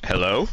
Hello?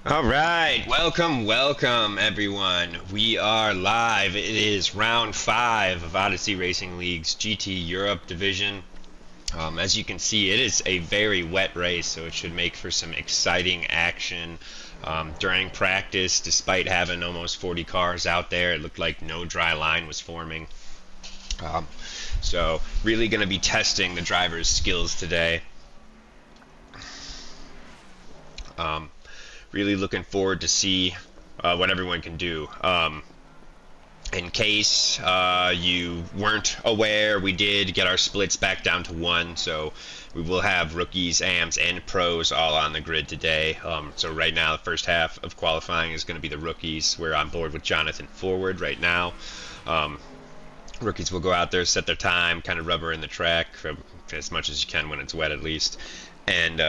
All right, welcome everyone. We are live. It is round 5 of Odyssey Racing League's GT Europe division. As you can see, it is a very wet race, so it should make for some exciting action. During practice, despite having almost 40 cars out there, it looked like no dry line was forming. So really going to be testing the drivers' skills today. Really looking forward to see what everyone can do. In case you weren't aware, we did get our splits back down to 1, so we will have rookies, AMs, and pros all on the grid today. So right now, the first half of qualifying is going to be the rookies. We're on board with Jonathan forward right now. Rookies will go out there, set their time, kind of rubber in the track as much as you can when it's wet, at least. And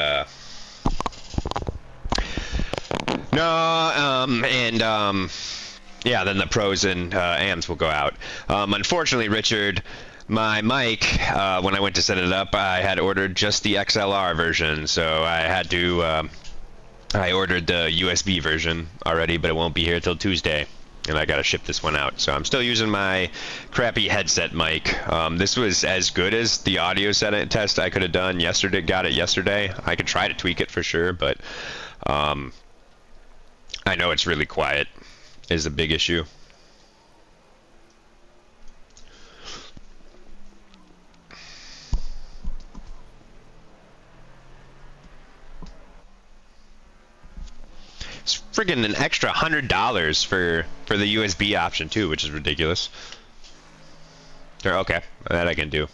yeah, then the pros and AMs will go out. Unfortunately, Richard, my mic, when I went to set it up, I had ordered just the XLR version, so I had to. I ordered the USB version already, but it won't be here till Tuesday, and I gotta ship this one out. So I'm still using my crappy headset mic. This was as good as the audio test I could have done yesterday. Got it yesterday. I could try to tweak it for sure, but I know it's really quiet is a big issue. It's friggin' an extra $100 for the USB option too, which is ridiculous. Okay, that I can do.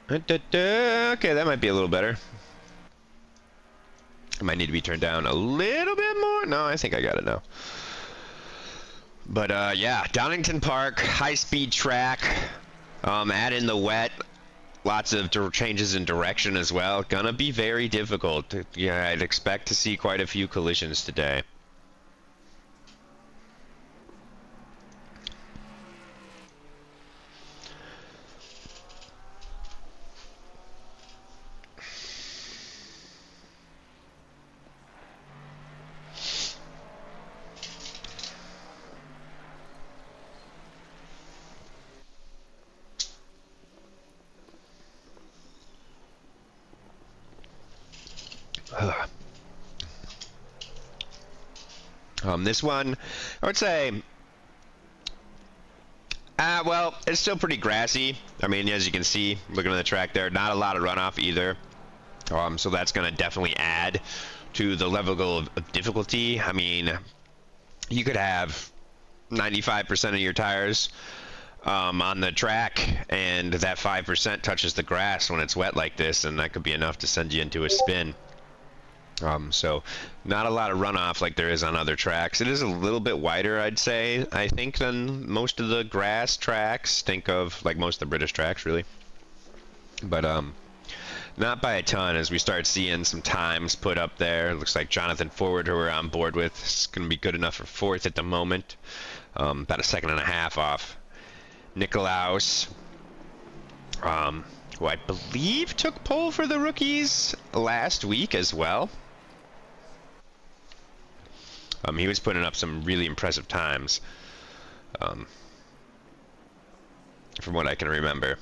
Okay, that might be a little better. It might need to be turned down a little bit more. No, I think I got it now. But yeah, Donington Park, high-speed track. Add in the wet. Lots of changes in direction as well. Gonna be very difficult. Yeah, I'd expect to see quite a few collisions today. This one, I would say, well, it's still pretty grassy. I mean, as you can see, looking at the track there, not a lot of runoff either. So that's going to definitely add to the level of difficulty. I mean, you could have 95% of your tires on the track, and that 5% touches the grass when it's wet like this, and that could be enough to send you into a spin. So not a lot of runoff like there is on other tracks. It is a little bit wider, I'd say, I think, than most of the grass tracks. Think of like most of the British tracks, really. But not by a ton, as we start seeing some times put up there. It looks like Jonathan Forward, who we're on board with, is going to be good enough for 4th at the moment. About a 1.5 seconds off Nicolaus, who I believe took pole for the rookies last week as well. He was putting up some really impressive times, from what I can remember.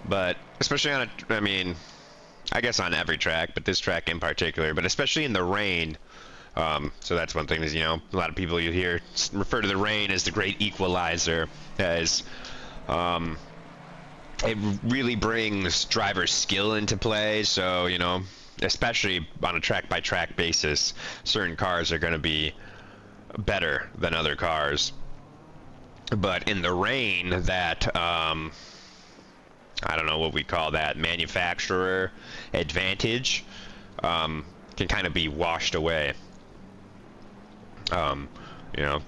But especially on I mean, I guess on every track, but this track in particular, but especially in the rain. So that's one thing is, you know, a lot of people you hear refer to the rain as the great equalizer, as it really brings driver skill into play. So, you know, especially on a track-by-track basis, certain cars are going to be better than other cars. But in the rain, that I don't know what we call that, manufacturer advantage can kind of be washed away. You know,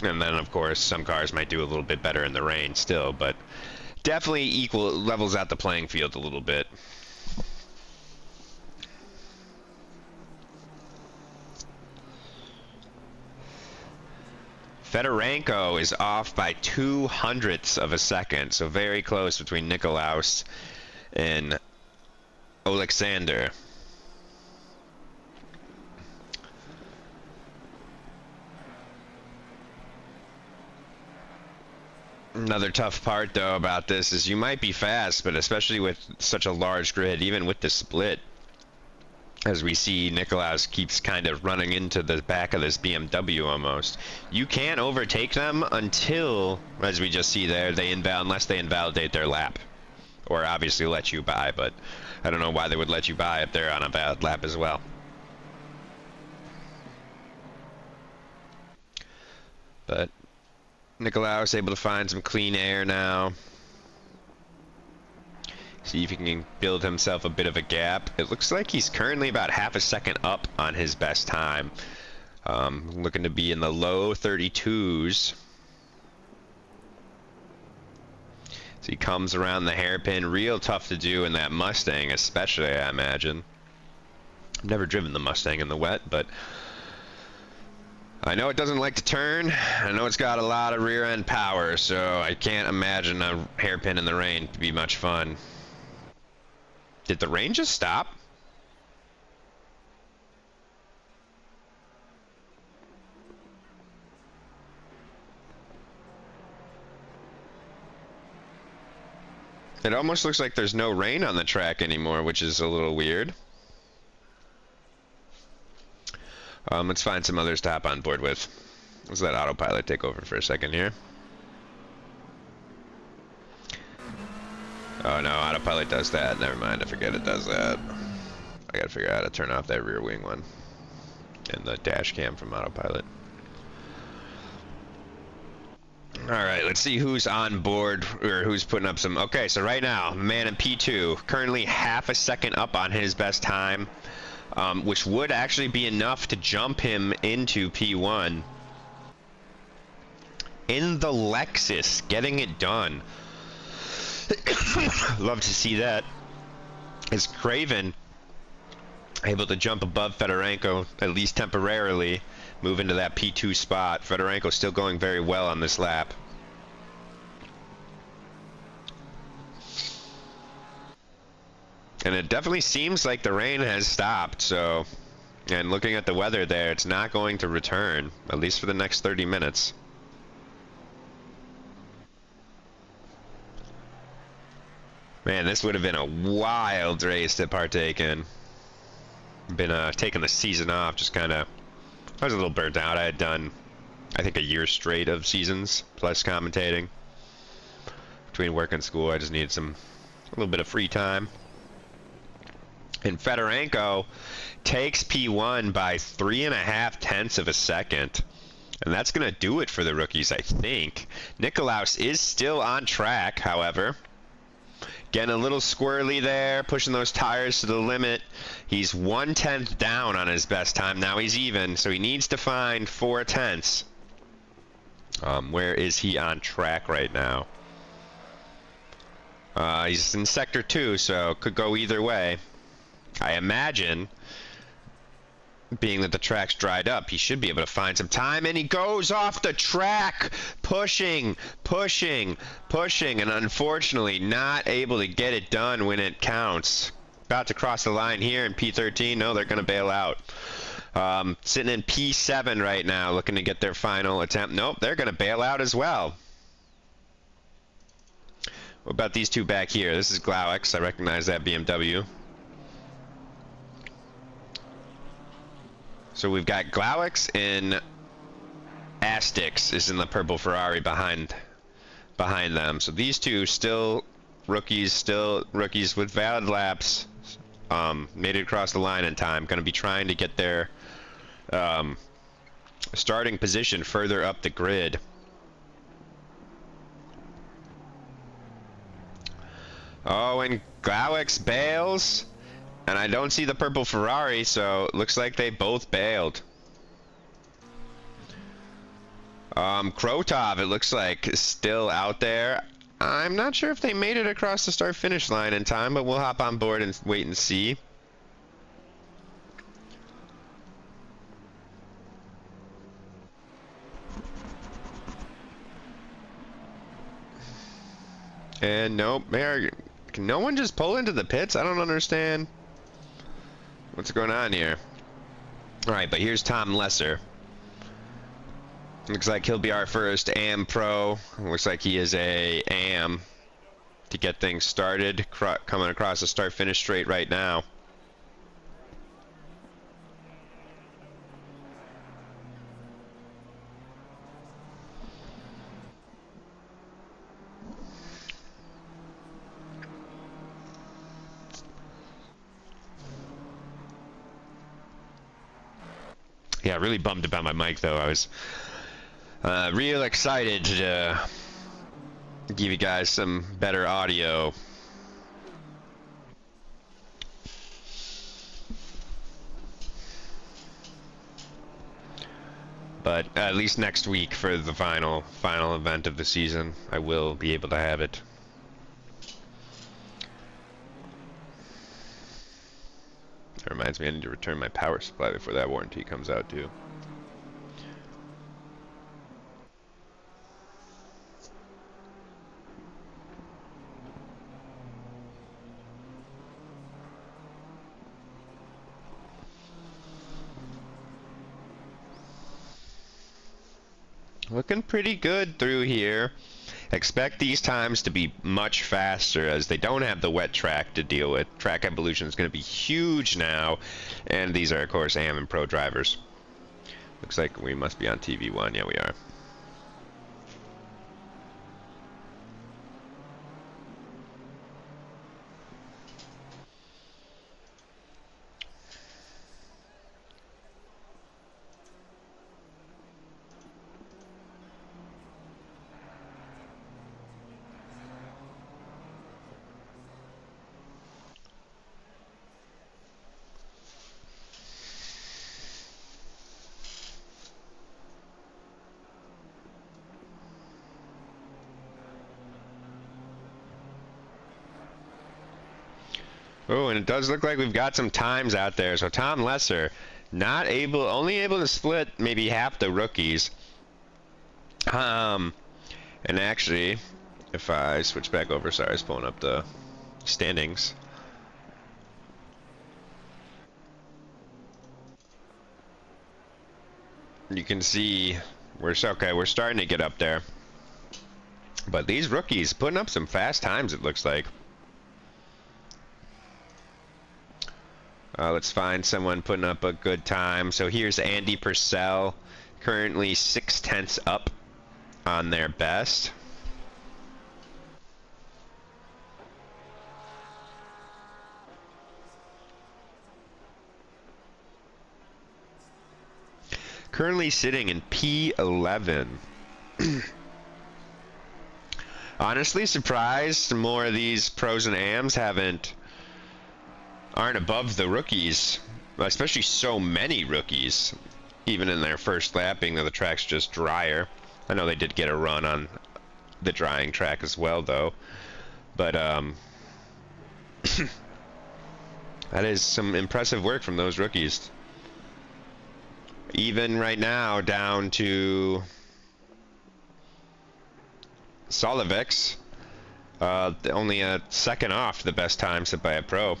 and then of course some cars might do a little bit better in the rain still, but definitely levels out the playing field a little bit. Fedorenko is off by 0.02 of a second, so very close between Nicolaus and Alexander. Another tough part, though, about this is you might be fast, but especially with such a large grid, even with the split, as we see Nicolaus keeps kind of running into the back of this BMW almost. You can't overtake them until, as we just see there, unless they invalidate their lap. Or obviously let you by, but I don't know why they would let you by if they're on a bad lap as well. But Nicolaus able to find some clean air now. See if he can build himself a bit of a gap. It looks like he's currently about half a second up on his best time. Looking to be in the low 32s. So he comes around the hairpin. Real tough to do in that Mustang, especially, I imagine. I've never driven the Mustang in the wet, but I know it doesn't like to turn. I know it's got a lot of rear end power, so I can't imagine a hairpin in the rain to be much fun. Did the rain just stop? It almost looks like there's no rain on the track anymore, which is a little weird. Let's find some others to hop on board with. Let's let autopilot take over for a second here. Oh no, autopilot does that. Never mind, I forget it does that. I gotta figure out how to turn off that rear wing one. And the dash cam from autopilot. Alright, let's see who's on board, or who's putting up some... Okay, so right now, man in P2, currently half a second up on his best time, which would actually be enough to jump him into P1. In the Lexus, getting it done. Love to see that. Is Craven able to jump above Fedorenko, at least temporarily, move into that P2 spot. Fedorenko still going very well on this lap. And it definitely seems like the rain has stopped, so... And looking at the weather there, it's not going to return, at least for the next 30 minutes. Man, this would have been a wild race to partake in. Been taking the season off, just kind of... I was a little burnt out. I had done, I think, a year straight of seasons, plus commentating. Between work and school, I just needed a little bit of free time. And Fedorenko takes P1 by 3.5 tenths of a second. And that's going to do it for the rookies, I think. Nicolaus is still on track, however. Getting a little squirrely there, pushing those tires to the limit. He's 1/10 down on his best time. Now he's even, so he needs to find 4 tenths. Where is he on track right now? He's in Sector 2, so could go either way. I imagine, being that the track's dried up, he should be able to find some time, and he goes off the track, pushing, and unfortunately not able to get it done when it counts. About to cross the line here in P13. No, they're going to bail out. Sitting in P7 right now, looking to get their final attempt. Nope, they're going to bail out as well. What about these two back here? This is Glauix. I recognize that BMW. So we've got Glauix and Astix is in the purple Ferrari behind them. So these two still rookies with valid laps. Made it across the line in time. Going to be trying to get their starting position further up the grid. Oh, and Glauix bails. And I don't see the purple Ferrari, so it looks like they both bailed. Krotov, it looks like, is still out there. I'm not sure if they made it across the start-finish line in time, but we'll hop on board and wait and see. And nope, can no one just pull into the pits? I don't understand. What's going on here? Alright, but here's Tom Lesser. Looks like he'll be our first AM Pro. Looks like he is a AM to get things started. Coming across the start-finish straight right now. Yeah, really bummed about my mic though. I was real excited to give you guys some better audio. But at least next week for the final event of the season, I will be able to have it. That reminds me, I need to return my power supply before that warranty comes out too. Looking pretty good through here. Expect these times to be much faster as they don't have the wet track to deal with. Track evolution is going to be huge now, and these are of course AM and Pro drivers. Looks like we must be on TV1. Yeah, we are. Oh, and it does look like we've got some times out there. So Tom Lesser, only able to split maybe half the rookies. And actually, if I switch back over, sorry, I was pulling up the standings. You can see we're starting to get up there. But these rookies putting up some fast times, it looks like. Let's find someone putting up a good time. So here's Andy Purcell, currently 0.6 up on their best. Currently sitting in P11. Honestly surprised more of these pros and AMs aren't above the rookies, especially so many rookies, even in their first lapping, though the track's just drier. I know they did get a run on the drying track as well, though. But, that is some impressive work from those rookies. Even right now, down to Solivex, only a second off the best time set by a pro.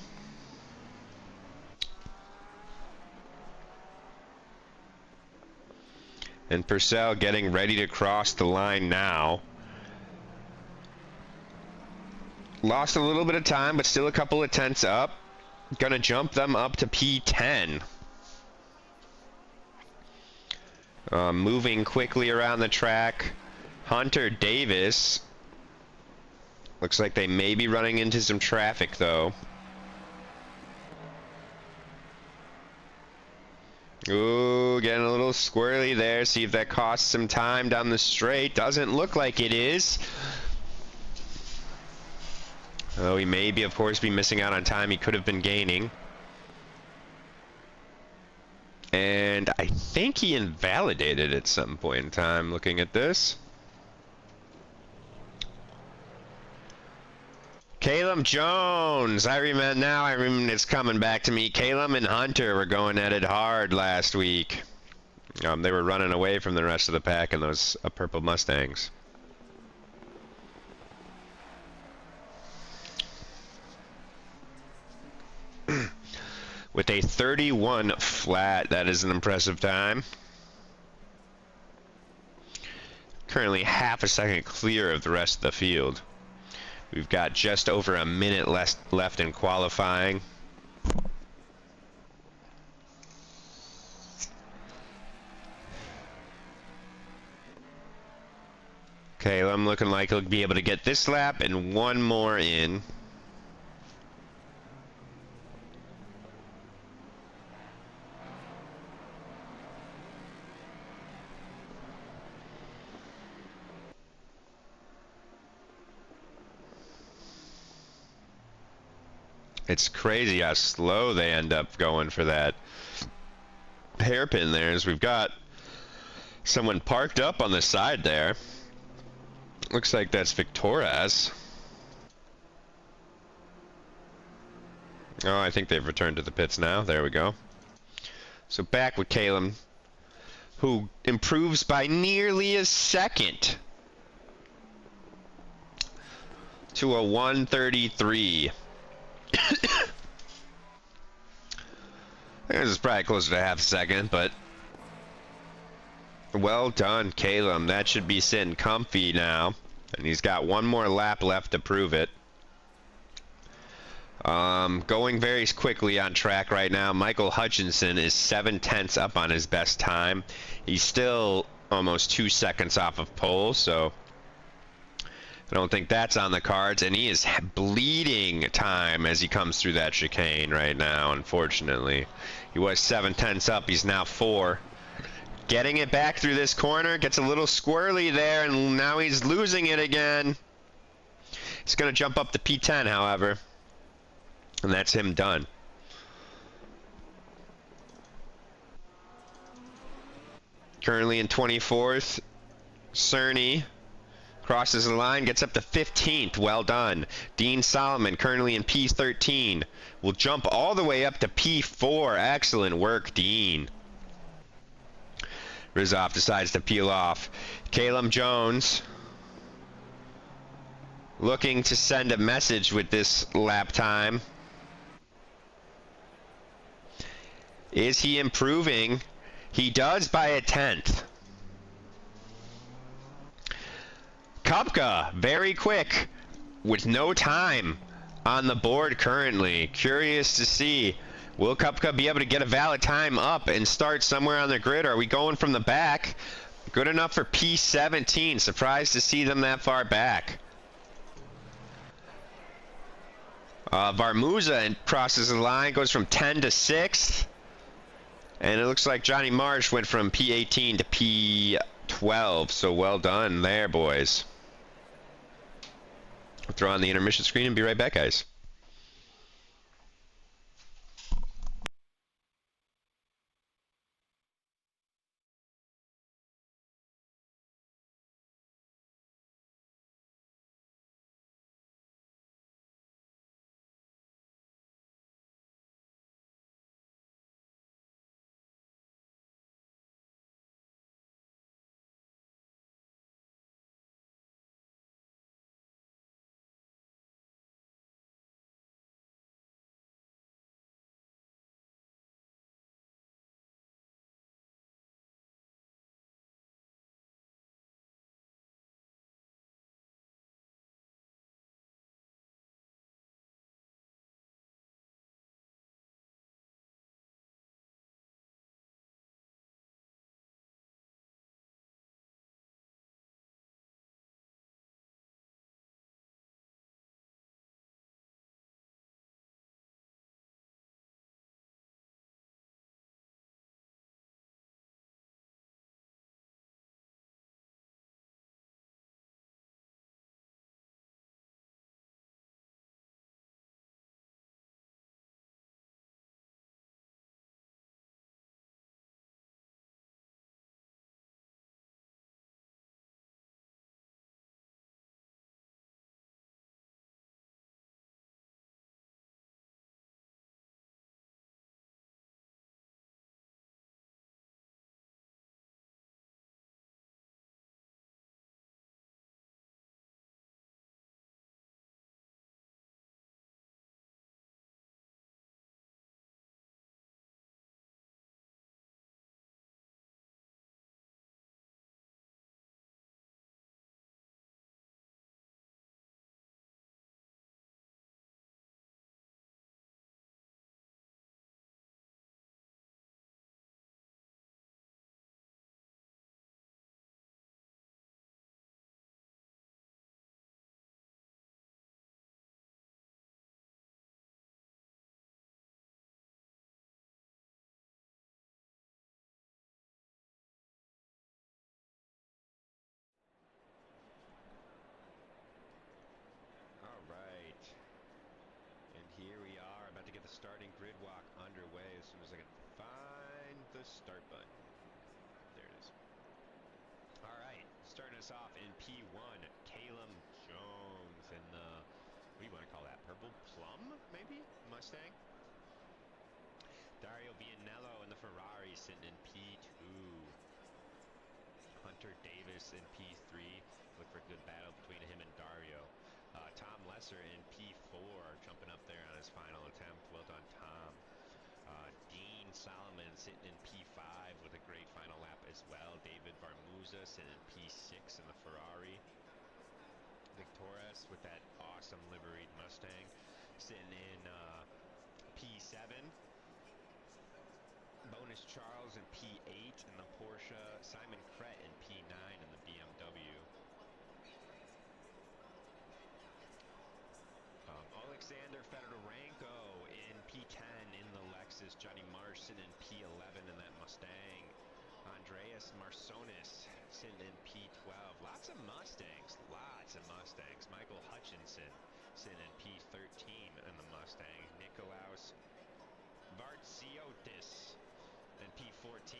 And Purcell getting ready to cross the line now. Lost a little bit of time, but still a couple of tenths up. Gonna jump them up to P10. Moving quickly around the track. Hunter Davis. Looks like they may be running into some traffic, though. Ooh, getting a little squirrely there. See if that costs some time down the straight. Doesn't look like it is. Oh, he may be, of course, be missing out on time he could have been gaining. And I think he invalidated at some point in time looking at this. Caleb Jones, I remember it's coming back to me. Caleb and Hunter were going at it hard last week. They were running away from the rest of the pack in those purple Mustangs. With a 31 flat, that is an impressive time. Currently half a second clear of the rest of the field. We've got just over a minute left in qualifying. Okay, well, I'm looking like he'll be able to get this lap and one more in. It's crazy how slow they end up going for that hairpin there, as we've got someone parked up on the side there. Looks like that's Victoria's. Oh, I think they've returned to the pits now. There we go. So back with Caleb, who improves by nearly a second to a 133. This is probably closer to half a second, but well done, Caleb. That should be sitting comfy now. And he's got one more lap left to prove it. Going very quickly on track right now. Michael Hutchinson is 7/10 up on his best time. He's still almost 2 seconds off of pole, so I don't think that's on the cards. And he is bleeding time as he comes through that chicane right now, unfortunately. He was 7/10 up. He's now 4. Getting it back through this corner. Gets a little squirrely there, and now he's losing it again. He's going to jump up to P10, however. And that's him done. Currently in 24th. Cerny crosses the line, gets up to 15th. Well done. Dean Solomon, currently in P13, will jump all the way up to P4. Excellent work, Dean. Rizov decides to peel off. Caleb Jones looking to send a message with this lap time. Is he improving? He does by a 10th. Kupka, very quick, with no time on the board currently. Curious to see, will Kupka be able to get a valid time up and start somewhere on the grid? Or are we going from the back? Good enough for P17. Surprised to see them that far back. Varmuza crosses the line, goes from 10 to 6th. And it looks like Johnny Marsh went from P18 to P12. So well done there, boys. We'll throw on the intermission screen and be right back, guys. starting grid walk underway as soon as I can find the start button. There it is. All right, starting us off in P1, Calum Jones in the, what do you want to call that, purple plum, maybe? Mustang? Dario Vianello in the Ferrari sitting in P2. Hunter Davis in P3. Look for a good battle between him and Dario. Tom Lesser in P4, jumping up there on his final attempt. Well done, Tom. Dean Solomon sitting in P5 with a great final lap as well. David Barmuza sitting in P6 in the Ferrari. Vic Torres with that awesome liveried Mustang sitting in P7. Bonus Charles in P8 in the Porsche. Simon Kret in P9 in the BMW. Alexander Fedorenko in P10 in the Lexus. Johnny Marsh sitting in P11 in that Mustang. Andreas Marsonis sitting in P12. Lots of Mustangs. Michael Hutchinson sitting in P13 in the Mustang. Nikolaus Vartsiotis in P14.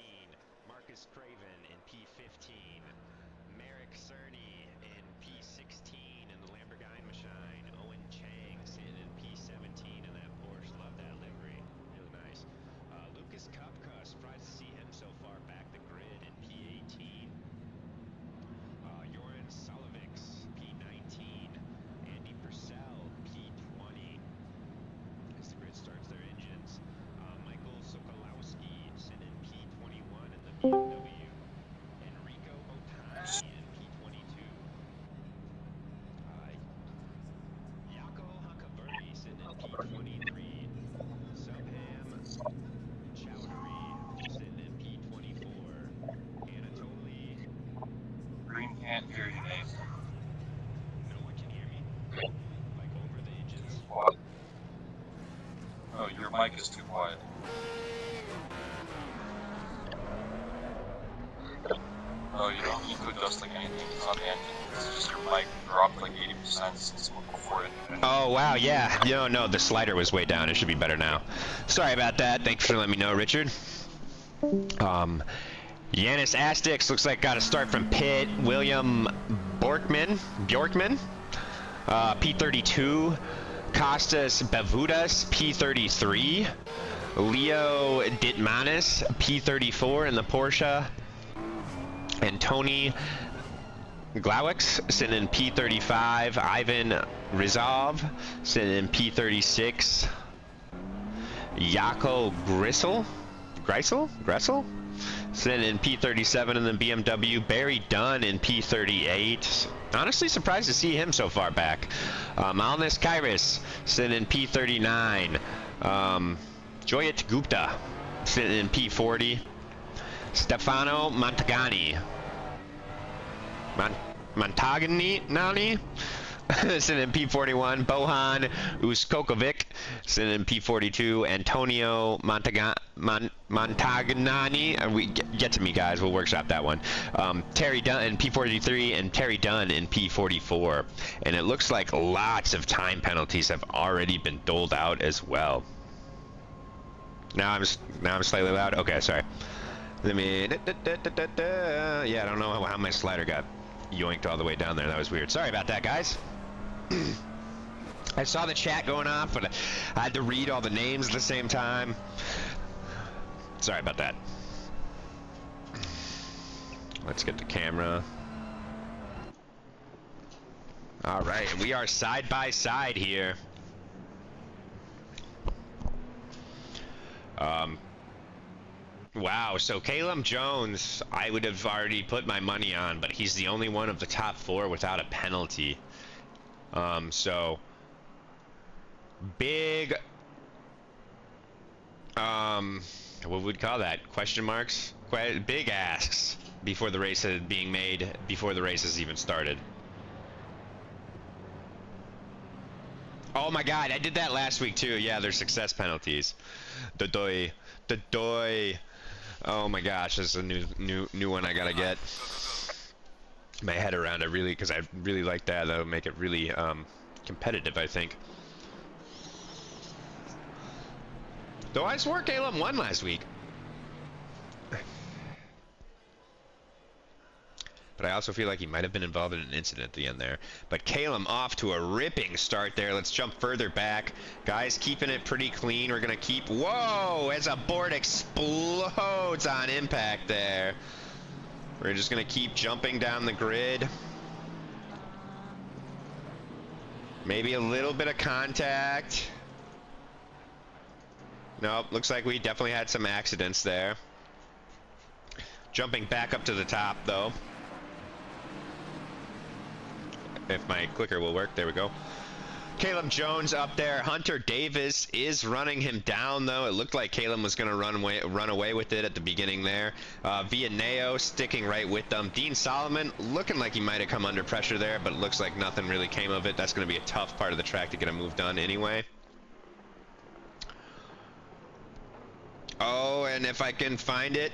Marcus Craven in P15. Merrick Cerny in P16 in the Lamborghini Machine. Owen Chang sitting in P17 in that Porsche. Love that livery. Really nice. Lucas Kupka, surprised to see him so far back the grid in P18. Joran Solovics, P19. Andy Purcell, P20. As the grid starts their engines. Michael Sokolowski sitting in P21 in the BMW. Enrico Otani in P22. Jaco Hakaverdi sitting in P23. Subham Chowdhury sitting in P24. Anatoly. Green can't hear you, Dave. No one can hear me? Like over the engines? What? Oh, your mic is too quiet. Oh, you don't need to adjust like anything. It's not the engine. It's just your mic dropped like 80% since before it. Oh, wow, yeah. No, the slider was way down. It should be better now. Sorry about that. Thanks for letting me know, Richard. Yanis Astix looks like got a start from pit. William Bjorkman, P32. Kostas Bavudas, P33. Leo Ditmanis, P34 in the Porsche. And Tony Glowix sitting in P35. Ivan Rizov sitting in P36. Jaco Greisel sitting in P37 in the BMW. Barry Dunn in P38. Honestly surprised to see him so far back. Malnis Kairis sitting in P39. Joyit Gupta sitting in P40. Stefano Montagani sitting in P41. Bohan Uskokovic sitting in P42. Antonio Montagnani. We get to me, guys. We'll workshop that one. Terry Dunn in P43 and Terry Dunn in P44. And it looks like lots of time penalties have already been doled out as well. Now I'm slightly loud. Okay, sorry. Let me. Yeah, I don't know how my slider got yoinked all the way down there. That was weird. Sorry about that, guys. I saw the chat going off, but I had to read all the names at the same time. Sorry about that. Let's get the camera. All right, we are side by side here. Wow, so Calum Jones, I would have already put my money on, but he's the only one of the top four without a penalty. So big, what would we call that? Question marks? Big asks before the race is being made, before the race has even started. Oh my God, I did that last week too. Yeah, there's success penalties. The doy. Oh my gosh, this is a new one I gotta get my head around. Because I really like that. That'll make it really competitive, I think. Though I swore Caleb won last week. But I also feel like he might have been involved in an incident at the end there. But Caleb off to a ripping start there. Let's jump further back. Guys keeping it pretty clean. We're going to keep... Whoa! As a board explodes on impact there. We're just going to keep jumping down the grid. Maybe a little bit of contact. Nope, looks like we definitely had some accidents there. Jumping back up to the top, though. If my clicker will work, there we go. Caleb Jones up there. Hunter Davis is running him down, though. It looked like Caleb was going to run away with it at the beginning there. Vianeo sticking right with them. Dean Solomon looking like he might have come under pressure there, but it looks like nothing really came of it. That's going to be a tough part of the track to get a move done anyway. Oh, and if I can find it,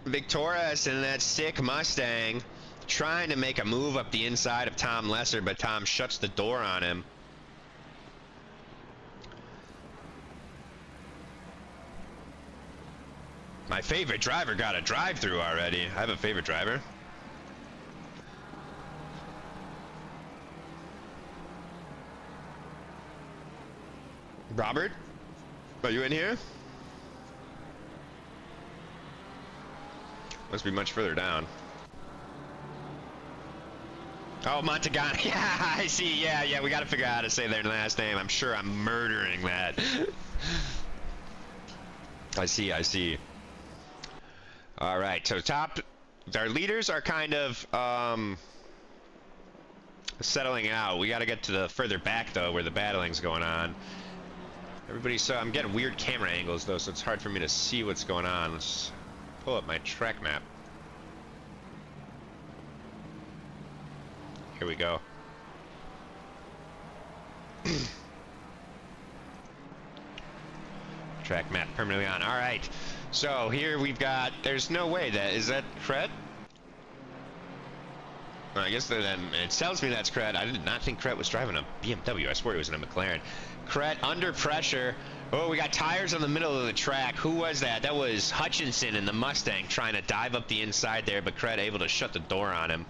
Victorious in that sick Mustang trying to make a move up the inside of Tom Lesser, but Tom shuts the door on him. My favorite driver got a drive-through already. I have a favorite driver. Robert, are you in here? Must be much further down. Oh, Montagana. Yeah, I see. Yeah, we gotta figure out how to say their last name. I'm sure I'm murdering that. I see. All right, so our leaders are kind of settling out. We gotta get to the further back, though, where the battling's going on. I'm getting weird camera angles, though, so it's hard for me to see what's going on. Let's pull up my track map. Here we go. Track map permanently on. All right. So here we've got. There's no way is that Cret? Well, I guess then it tells me that's Cret. I did not think Cret was driving a BMW. I swore he was in a McLaren. Cret under pressure. Oh, we got tires on the middle of the track. Who was that? That was Hutchinson in the Mustang trying to dive up the inside there, but Cret able to shut the door on him.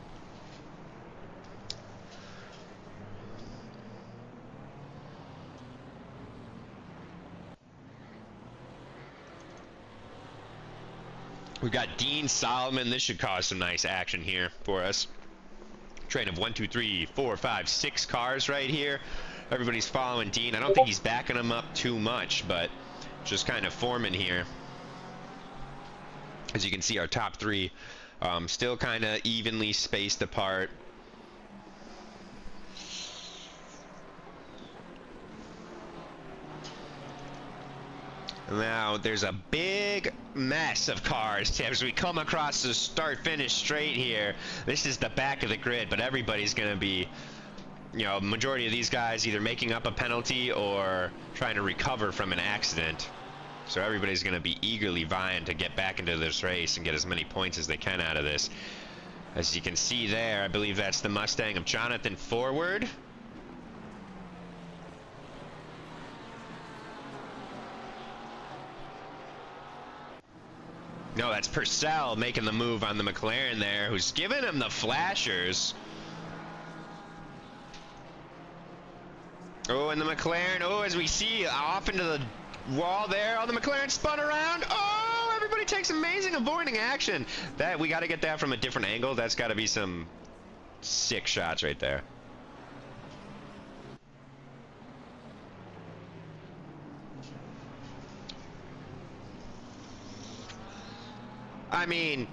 We've got Dean Solomon. This should cause some nice action here for us. Train of 1, 2, 3, 4, 5, 6 cars right here. Everybody's following Dean. I don't think he's backing them up too much, but just kind of forming here. As you can see, our top 3 still kind of evenly spaced apart. Now, there's a big mess of cars as we come across the start-finish straight here. This is the back of the grid, but everybody's going to be, you know, majority of these guys either making up a penalty or trying to recover from an accident. So everybody's going to be eagerly vying to get back into this race and get as many points as they can out of this. As you can see there, I believe that's the Mustang of Jonathan Forward. No, that's Purcell making the move on the McLaren there, who's giving him the flashers. Oh, and the McLaren, oh, as we see off into the wall there. Oh, the McLaren spun around. Oh, everybody takes amazing avoiding action. That, we got to get that from a different angle. That's got to be some sick shots right there. I mean,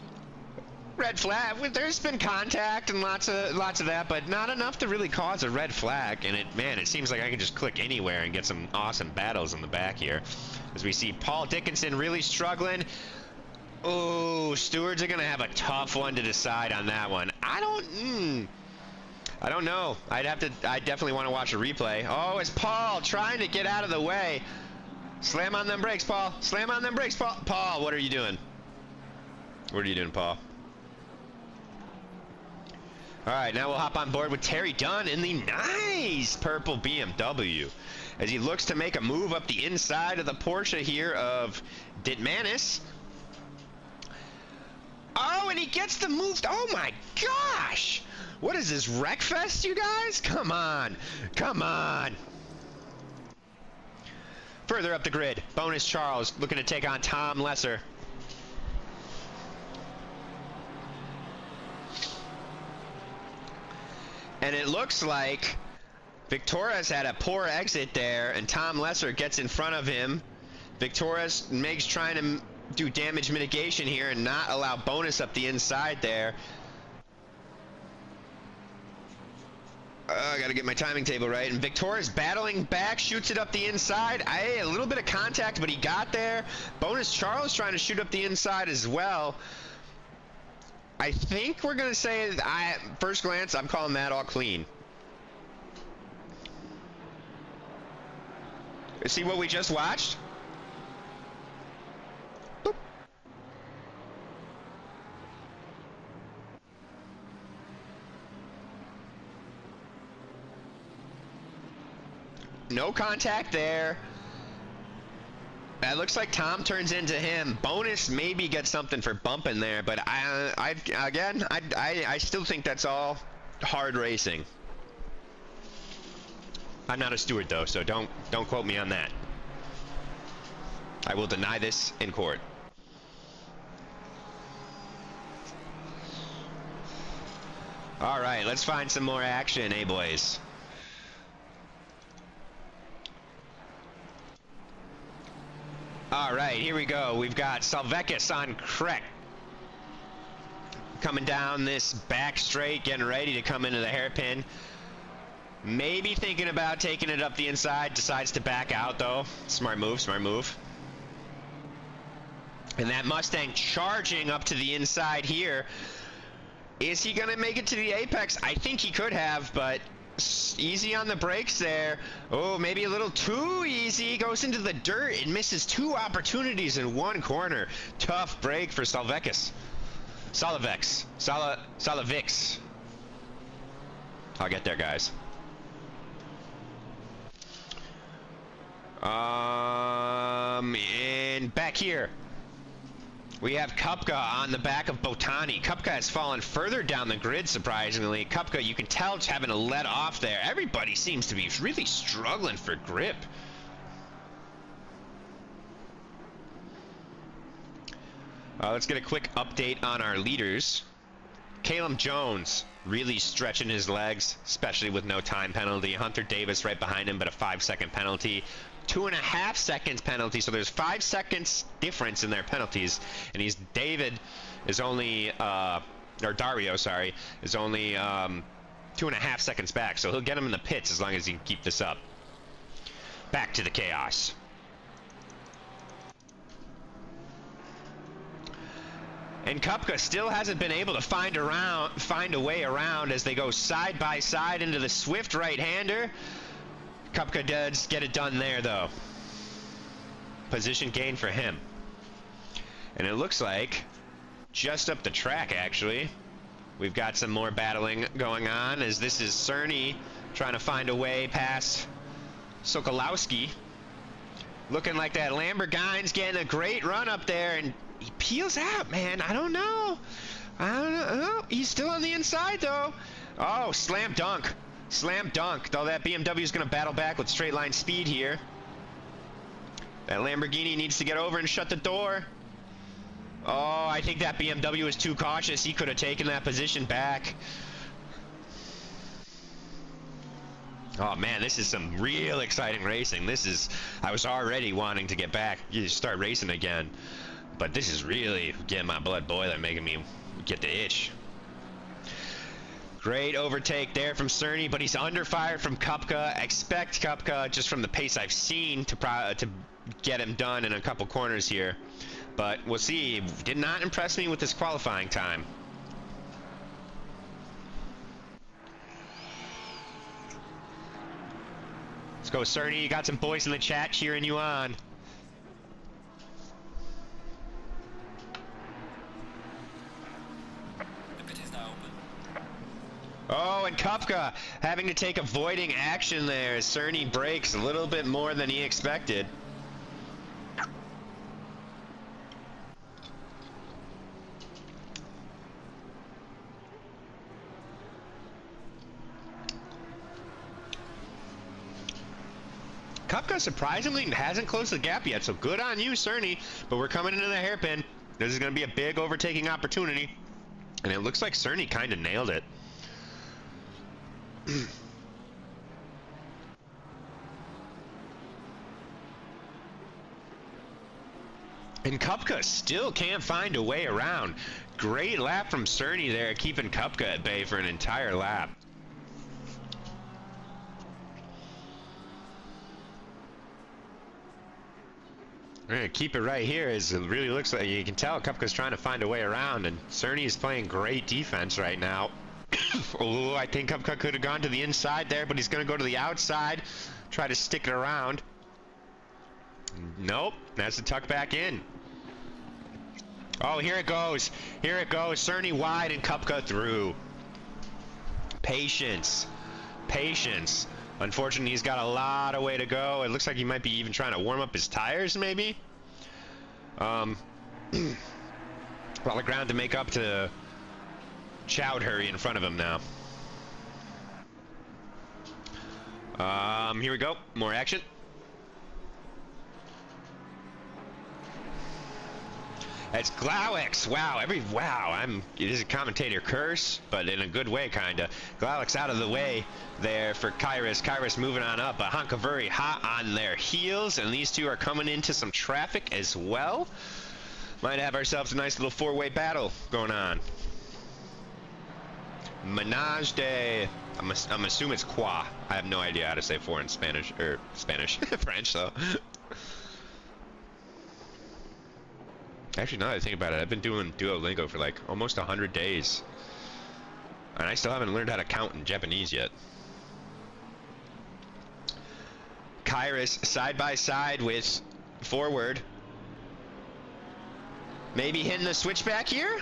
red flag. There's been contact and lots of that, but not enough to really cause a red flag. And it seems like I can just click anywhere and get some awesome battles in the back here. As we see Paul Dickinson really struggling. Oh, stewards are gonna have a tough one to decide on that one. I don't know. I definitely want to watch a replay. Oh, it's Paul trying to get out of the way. Slam on them brakes, Paul. Slam on them brakes, Paul. Paul, what are you doing? What are you doing, Paul? All right, now we'll hop on board with Terry Dunn in the nice purple BMW. as he looks to make a move up the inside of the Porsche here of Ditmanis. Oh, and he gets the move. Oh my gosh! What is this, Wreckfest, you guys? Come on. Come on. Further up the grid, Bonus Charles looking to take on Tom Lesser. And it looks like Victoria's had a poor exit there, and Tom Lesser gets in front of him. Victoria's makes trying to do damage mitigation here and not allow Bonus up the inside there. I gotta get my timing table right. And Victoria's battling back, shoots it up the inside. A little bit of contact, but he got there. Bonus Charles trying to shoot up the inside as well. I think we're gonna say, first glance, I'm calling that all clean. See what we just watched? Boop. No contact there. That looks like Tom turns into him. Bonus maybe gets something for bumping there, but I still think that's all hard racing. I'm not a steward though, so don't quote me on that. I will deny this in court. All right, let's find some more action, eh, boys? All right, here we go. We've got Salvekis on Krek. Coming down this back straight, getting ready to come into the hairpin. Maybe thinking about taking it up the inside, decides to back out though. Smart move, smart move. And that Mustang charging up to the inside here. Is he gonna make it to the apex? I think he could have, but easy on the brakes there. Oh, maybe a little too easy. Goes into the dirt and misses two opportunities in one corner. Tough break for Salvekis. Salavix. I'll get there, guys. And back here, we have Kupka on the back of Botani. Kupka has fallen further down the grid, surprisingly. Kupka, you can tell, it's having to let off there. Everybody seems to be really struggling for grip. Let's get a quick update on our leaders. Caleb Jones really stretching his legs, especially with no time penalty. Hunter Davis right behind him, but a 5-second penalty. 2.5 seconds penalty, so there's 5 seconds difference in their penalties, and Dario, sorry, is only 2.5 seconds back, so he'll get him in the pits as long as he can keep this up. Back to the chaos. And Kupka still hasn't been able to find a way around as they go side by side into the swift right-hander. Kupka does get it done there, though. Position gain for him. And it looks like just up the track, actually, we've got some more battling going on, as this is Cerny trying to find a way past Sokolowski. Looking like that Lamborghini's getting a great run up there, and he peels out, man. I don't know. Oh, he's still on the inside, though. Oh, slam dunk. Slam dunk, though that BMW is going to battle back with straight line speed here. That Lamborghini needs to get over and shut the door. Oh, I think that BMW is too cautious. He could have taken that position back. Oh man, this is some real exciting racing. I was already wanting to get back, start racing again. But this is really getting my blood boiling, making me get the itch. Great overtake there from Cerny, but he's under fire from Kupka. Expect Kupka, just from the pace I've seen, to get him done in a couple corners here. But we'll see. Did not impress me with this qualifying time. Let's go, Cerny. You got some boys in the chat cheering you on. Oh, and Kupka having to take avoiding action there as Cerny brakes a little bit more than he expected. Kupka surprisingly hasn't closed the gap yet, so good on you, Cerny. But we're coming into the hairpin. This is going to be a big overtaking opportunity. And it looks like Cerny kind of nailed it. And Kupka still can't find a way around. Great lap from Cerny there, keeping Kupka at bay for an entire lap. We're gonna keep it right here as it really looks like you can tell Kupka's trying to find a way around, and Cerny is playing great defense right now. Oh, I think Kupka could have gone to the inside there, but he's gonna go to the outside, try to stick it around. Nope, that's the tuck back in. Oh, here it goes. Here it goes. Cerny wide and Kupka through. Patience. Patience. Unfortunately, he's got a lot of way to go. It looks like he might be even trying to warm up his tires, maybe. A lot of ground to make up to Chowdhury in front of him now. Here we go. More action. That's Glowix. Wow, it is a commentator curse, but in a good way, kinda. Glowix out of the way there for Kyrus. Kyrus moving on up, but Hankavuri hot on their heels, and these two are coming into some traffic as well. Might have ourselves a nice little four-way battle going on. Menage de... I'm assuming it's quoi. I have no idea how to say four in Spanish, or French, though. Actually, now that I think about it, I've been doing Duolingo for like almost 100 days. And I still haven't learned how to count in Japanese yet. Kyrus side by side with forward. Maybe hitting the switchback here?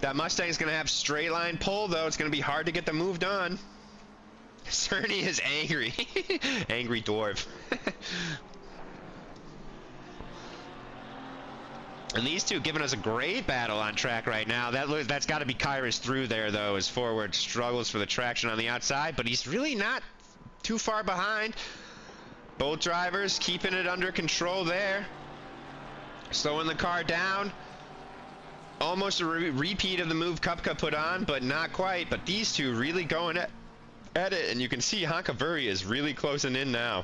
That Mustang's going to have straight line pull, though. It's going to be hard to get the move done. Cerny is angry. Angry dwarf. And these two giving us a great battle on track right now. That's got to be Kyrus through there, though, as forward struggles for the traction on the outside, but he's really not too far behind. Both drivers keeping it under control there. Slowing the car down. Almost a repeat of the move Kupka put on, but not quite. But these two really going at it, and you can see Hankavuri is really closing in now.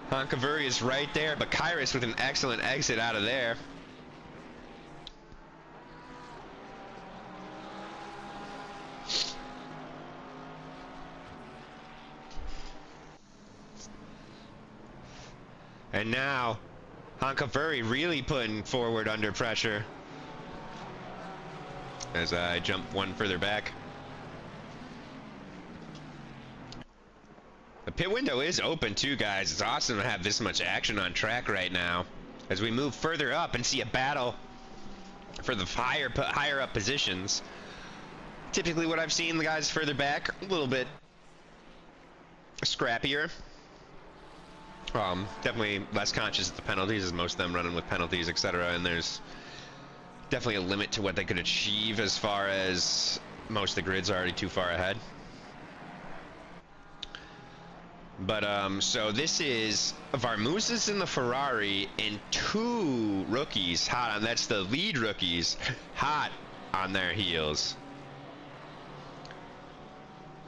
Hankavuri is right there, but Kyrus with an excellent exit out of there. And now, Hankavuri really putting forward under pressure. As I jump one further back. The pit window is open too, guys. It's awesome to have this much action on track right now. As we move further up and see a battle for the higher up positions. Typically what I've seen the guys further back, a little bit scrappier. Definitely less conscious of the penalties, as most of them running with penalties, etc. And there's definitely a limit to what they could achieve as far as most of the grids are already too far ahead. But, so this is Varmuzas in the Ferrari and two rookies hot on, that's the lead rookies, hot on their heels.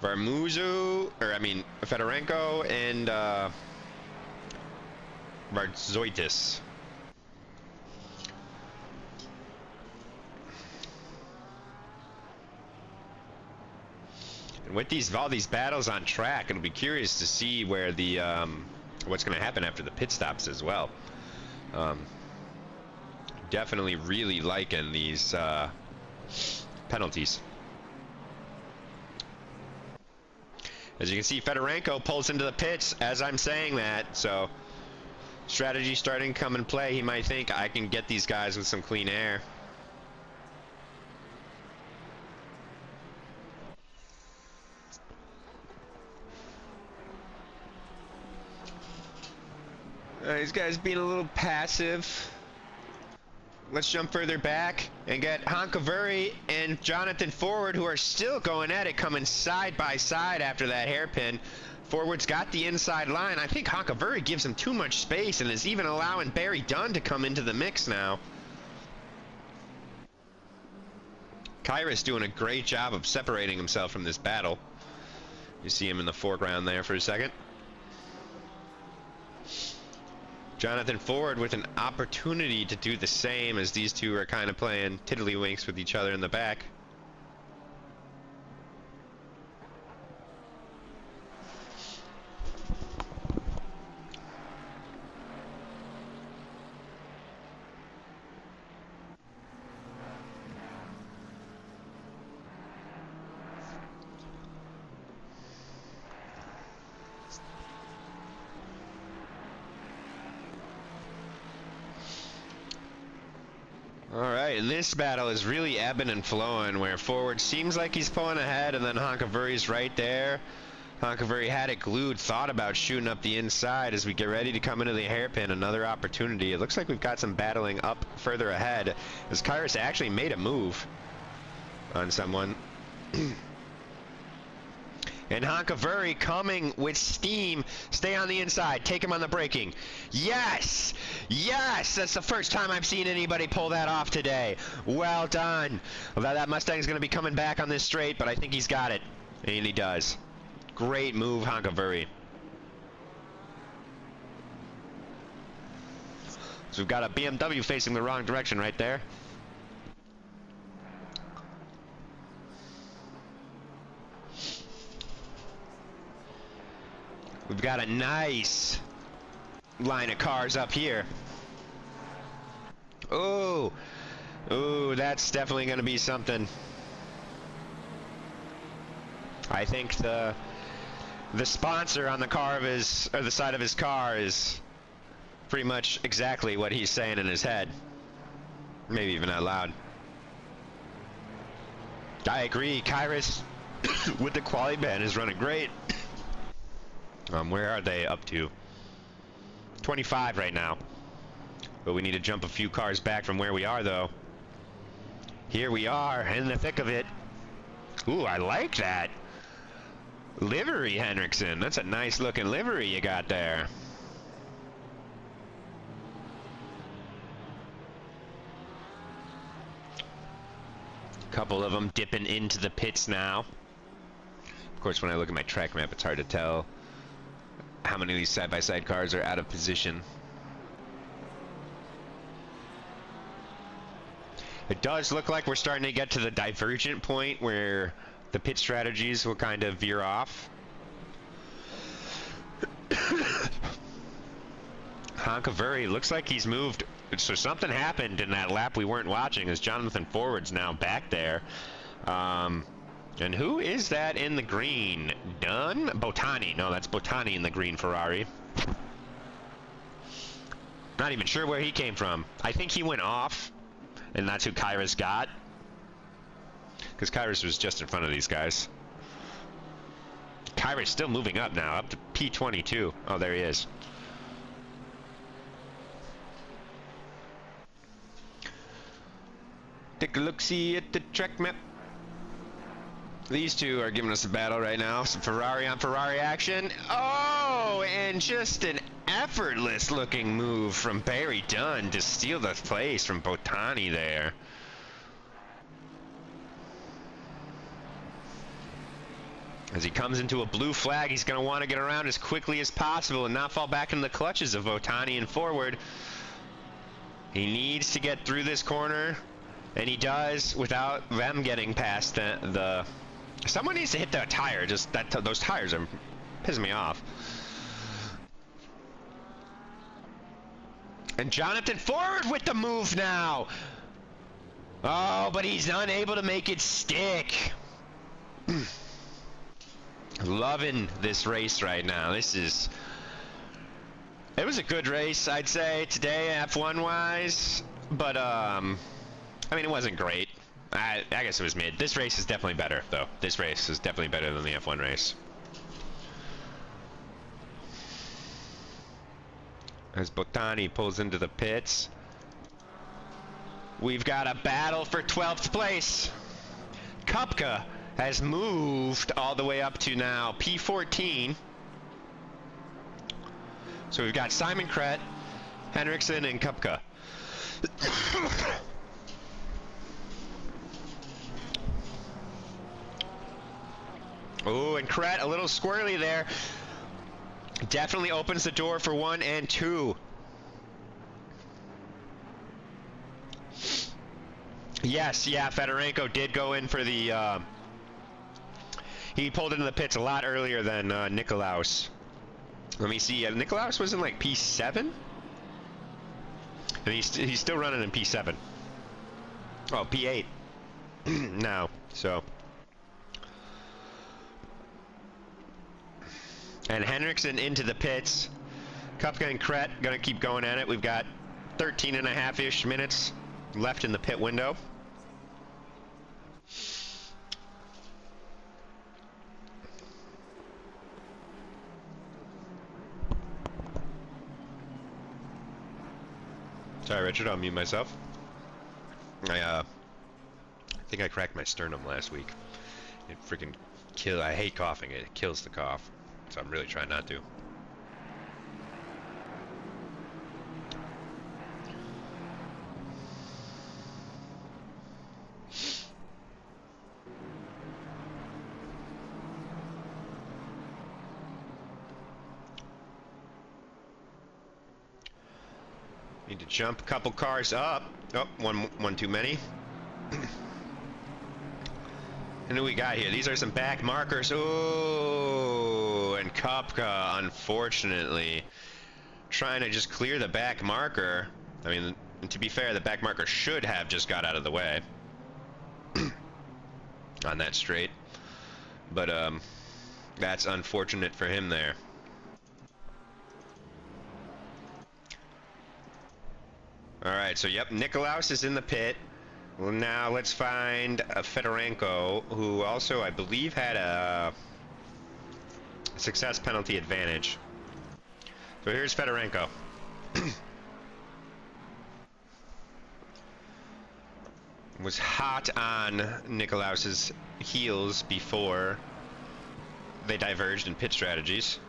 Fedorenko and, Varzoitis. And with all these battles on track, it'll be curious to see where the what's going to happen after the pit stops as well. Definitely really liking these penalties. As you can see, Fedorenko pulls into the pits as I'm saying that, so strategy starting to come in play. He might think I can get these guys with some clean air. These guys being a little passive. Let's jump further back and get Honkavari and Jonathan Forward, who are still going at it, coming side by side after that hairpin. Forward's got the inside line. I think Honkavari gives him too much space and is even allowing Barry Dunn to come into the mix now. Kyrus doing a great job of separating himself from this battle. You see him in the foreground there for a second. Jonathan Forward with an opportunity to do the same, as these two are kind of playing tiddlywinks with each other in the back. Alright, and this battle is really ebbing and flowing, where Forward seems like he's pulling ahead, and then Honkavari's right there. Honkavari had it glued, thought about shooting up the inside as we get ready to come into the hairpin. Another opportunity. It looks like we've got some battling up further ahead, as Kyrus actually made a move on someone. And Honkavari coming with steam. Stay on the inside. Take him on the braking. Yes! Yes! That's the first time I've seen anybody pull that off today. Well done. Although that Mustang's going to be coming back on this straight, but I think he's got it. And he does. Great move, Honkavari. So we've got a BMW facing the wrong direction right there. We've got a nice line of cars up here. Oh, ooh, that's definitely going to be something. I think the sponsor on the car of his, or the side of his car, is pretty much exactly what he's saying in his head. Maybe even out loud. I agree. Kyrus with the quali band is running great. Where are they up to? 25 right now. But we need to jump a few cars back from where we are, though. Here we are, in the thick of it. Ooh, I like that. Livery, Henriksen. That's a nice looking livery you got there. A couple of them dipping into the pits now. Of course, when I look at my track map, it's hard to tell how many of these side-by-side cars are out of position. It does look like we're starting to get to the divergent point where the pit strategies will kind of veer off. Honkavari looks like he's moved, so something happened in that lap we weren't watching, as Jonathan Forward's now back there. And who is that in the green? Dunn? Botani. No, that's Botani in the green Ferrari. Not even sure where he came from. I think he went off, and that's who Kyrus got. Because Kyrus was just in front of these guys. Kyrus still moving up now, up to P22. Oh, there he is. Take a look-see at the track map. These two are giving us a battle right now. Some Ferrari on Ferrari action. Oh, and just an effortless looking move from Barry Dunn to steal the place from Botani there. As he comes into a blue flag, he's going to want to get around as quickly as possible and not fall back in the clutches of Botani and Forward. He needs to get through this corner, and he does without them getting past the someone needs to hit that tire. Just those tires are pissing me off. And Jonathan Forward with the move now. Oh, but he's unable to make it stick. Loving this race right now. It was a good race, I'd say, today, F1 wise, but I mean, it wasn't great. I guess it was mid. This race is definitely better, though. This race is definitely better than the F1 race. as Botani pulls into the pits. We've got a battle for 12th place. Kupka has moved all the way up to now P14. So we've got Simon Kret, Henriksen, and Kupka. Oh, and Kret a little squirrely there. Definitely opens the door for 1 and 2. Yes, yeah, Fedorenko did go in for the, he pulled into the pits a lot earlier than Nikolaus. Let me see, Nikolaus was in like P7? And he's still running in P7. Oh, P8 now, so. And Henriksen into the pits. Kupka and Kret gonna keep going at it. We've got 13.5-ish minutes left in the pit window. Sorry, Richard, I'll mute myself. I think I cracked my sternum last week. It freaking I hate coughing. It kills the cough. So I'm really trying not to. Need to jump a couple cars up. Oh, one too many. And who we got here? These are some back markers. Oh, and Kupka, unfortunately, trying to just clear the back marker. I mean, to be fair, the back marker should have just got out of the way on that straight. But that's unfortunate for him there. All right, so yep, Nikolaus is in the pit. Well, now let's find Fedorenko, who also, I believe, had a success penalty advantage. So here's Fedorenko. Was hot on Nikolaus's heels before they diverged in pit strategies.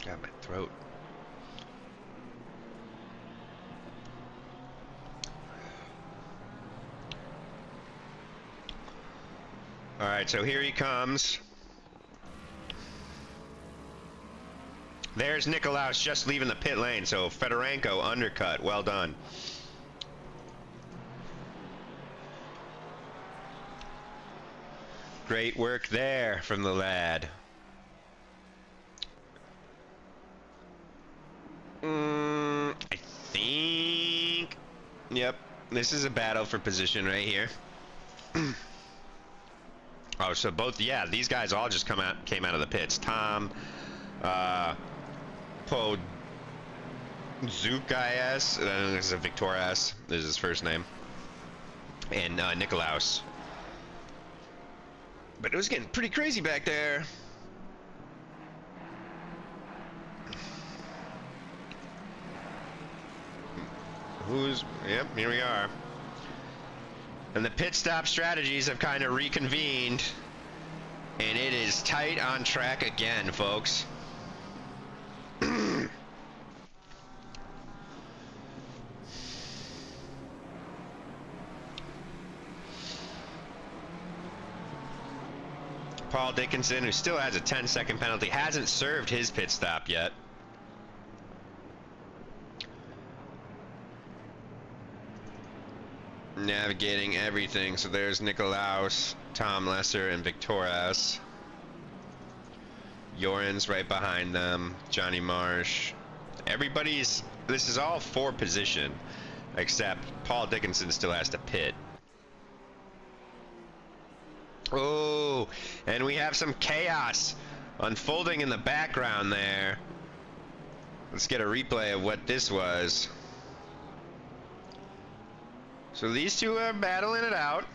Got my throat. All right, so here he comes. There's Nikolaus just leaving the pit lane, so Fedorenko undercut. Well done. Great work there from the lad. I think... Yep, this is a battle for position right here. Oh, so both, yeah, these guys all just came out of the pits. Tom, Podzukas, this is a Victorias, this is his first name, and Nikolaus. But it was getting pretty crazy back there. Yep, here we are. And the pit stop strategies have kind of reconvened. And it is tight on track again, folks. Paul Dickinson, who still has a 10-second penalty, hasn't served his pit stop yet. Navigating everything. So there's Nikolaus, Tom Lesser, and Victorias. Joran's right behind them. Johnny Marsh. Everybody's... This is all for position, except Paul Dickinson still has to pit. Oh, and we have some chaos unfolding in the background there. Let's get a replay of what this was. So these two are battling it out.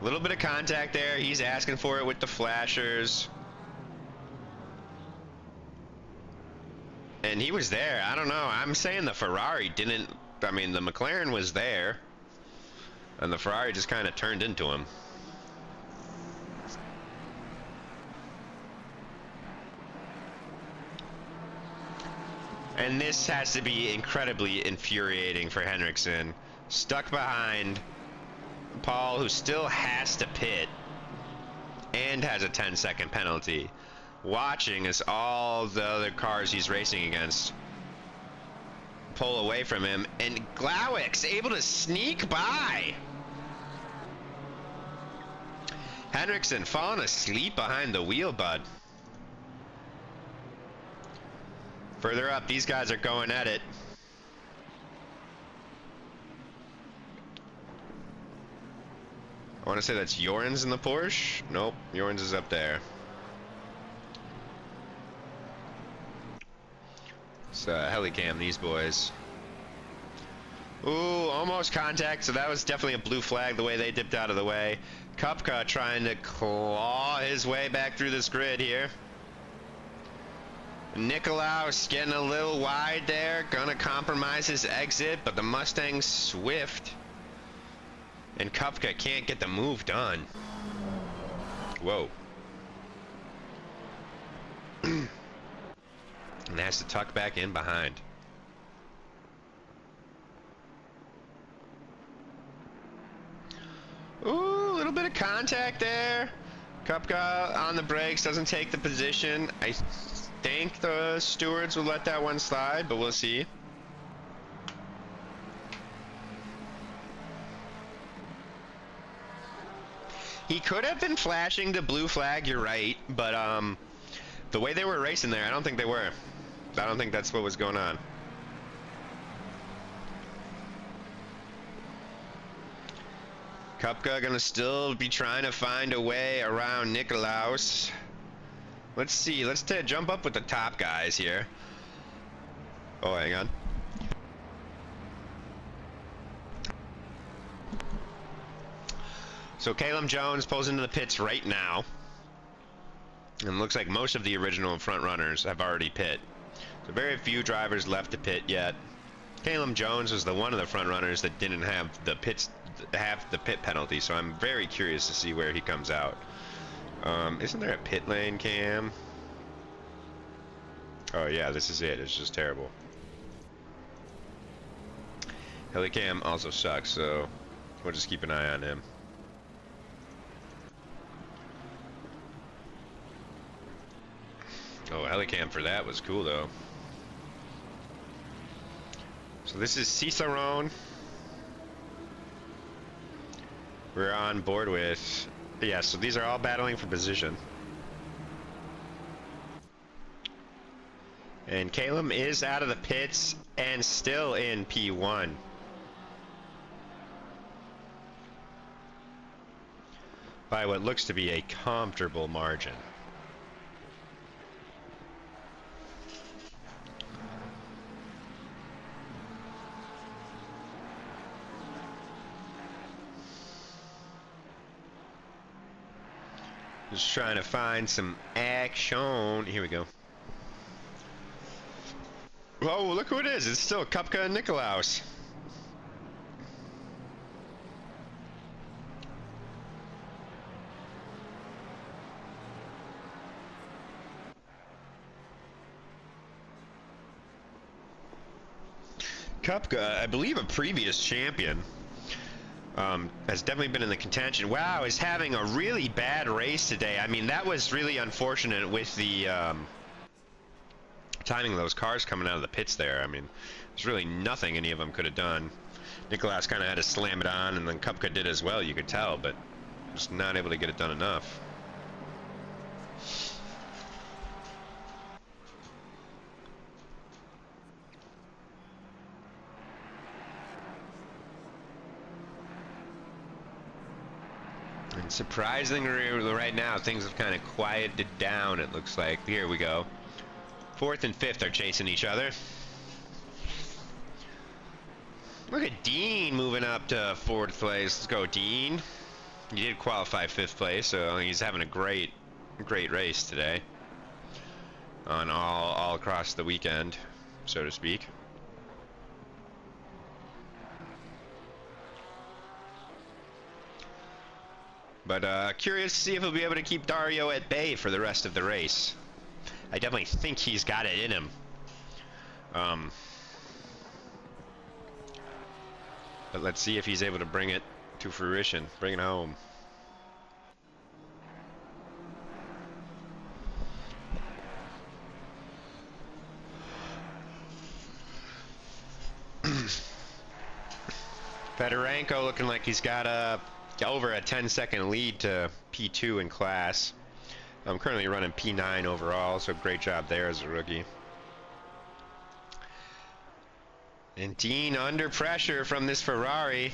A little bit of contact there. He's asking for it with the flashers. And he was there. I don't know. I'm saying the Ferrari didn't... I mean, the McLaren was there. And the Ferrari just kind of turned into him. And this has to be incredibly infuriating for Henriksen. Stuck behind Paul, who still has to pit and has a 10-second penalty. Watching as all the other cars he's racing against pull away from him, and Glawick's able to sneak by. Henriksen falling asleep behind the wheel, bud. Further up, these guys are going at it. I want to say that's Jorens in the Porsche. Nope, Jorens is up there. It's Helicam, these boys. Ooh, almost contact, so that was definitely a blue flag the way they dipped out of the way. Kupka trying to claw his way back through this grid here. Nicolaus getting a little wide there, gonna compromise his exit, but the Mustang's swift. And Kupka can't get the move done. Whoa. And has to tuck back in behind. Ooh, a little bit of contact there. Kupka on the brakes, doesn't take the position. I think the stewards will let that one slide, but we'll see. He could have been flashing the blue flag, you're right, but the way they were racing there, I don't think they were. I don't think that's what was going on. Kupka gonna still be trying to find a way around Nicolaus. Let's see, let's jump up with the top guys here. Oh, hang on. So Caleb Jones pulls into the pits right now. And looks like most of the original front runners have already pit. So very few drivers left to pit yet. Caleb Jones was the one of the front runners that didn't have the pit penalty, so I'm very curious to see where he comes out. Isn't there a pit lane cam? Oh yeah, this is it. It's just terrible. Helicam also sucks, so we'll just keep an eye on him. Oh, Helicam for that was cool though. So this is Cicerone. We're on board with, yeah, so these are all battling for position. And Caleb is out of the pits and still in P1. By what looks to be a comfortable margin. Just trying to find some action. Here we go. Oh, look who it is. It's still Kupka and Nicolaus. Kupka, I believe a previous champion, has definitely been in the contention. Wow, is having a really bad race today. I mean, that was really unfortunate with the timing of those cars coming out of the pits there. I mean, there's really nothing any of them could have done. Nicolaus kind of had to slam it on, and then Kupka did as well, you could tell, but just not able to get it done enough. And surprisingly, right now, things have kind of quieted down, it looks like. Here we go. Fourth and fifth are chasing each other. Look at Dean moving up to 4th place. Let's go, Dean. He did qualify 5th place, so he's having a great race today. On all across the weekend, so to speak. But curious to see if he'll be able to keep Dario at bay for the rest of the race. I definitely think he's got it in him. But let's see if he's able to bring it to fruition, bring it home. Fedorenko looking like he's got over a 10-second lead to P2 in class. I'm currently running P9 overall, so great job there as a rookie. And Dean under pressure from this Ferrari,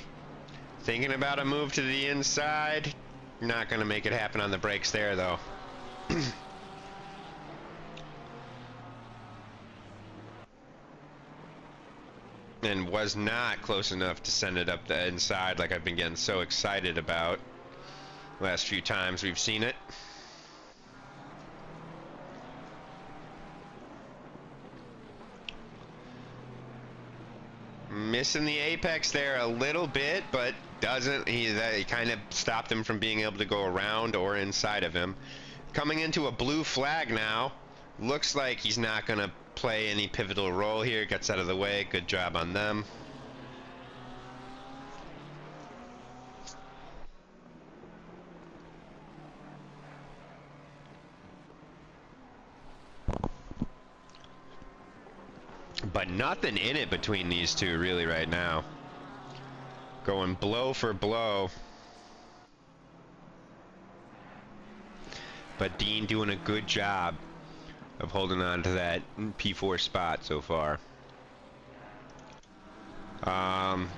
thinking about a move to the inside. Not going to make it happen on the brakes there, though. And was not close enough to send it up the inside like I've been getting so excited about last few times we've seen it. Missing the apex there a little bit, but doesn't. He kind of stopped him from being able to go around or inside of him. Coming into a blue flag now. Looks like he's not going to play any pivotal role here. Gets out of the way. Good job on them. But nothing in it between these two really right now. Going blow for blow. But Dean doing a good job of holding on to that P4 spot so far.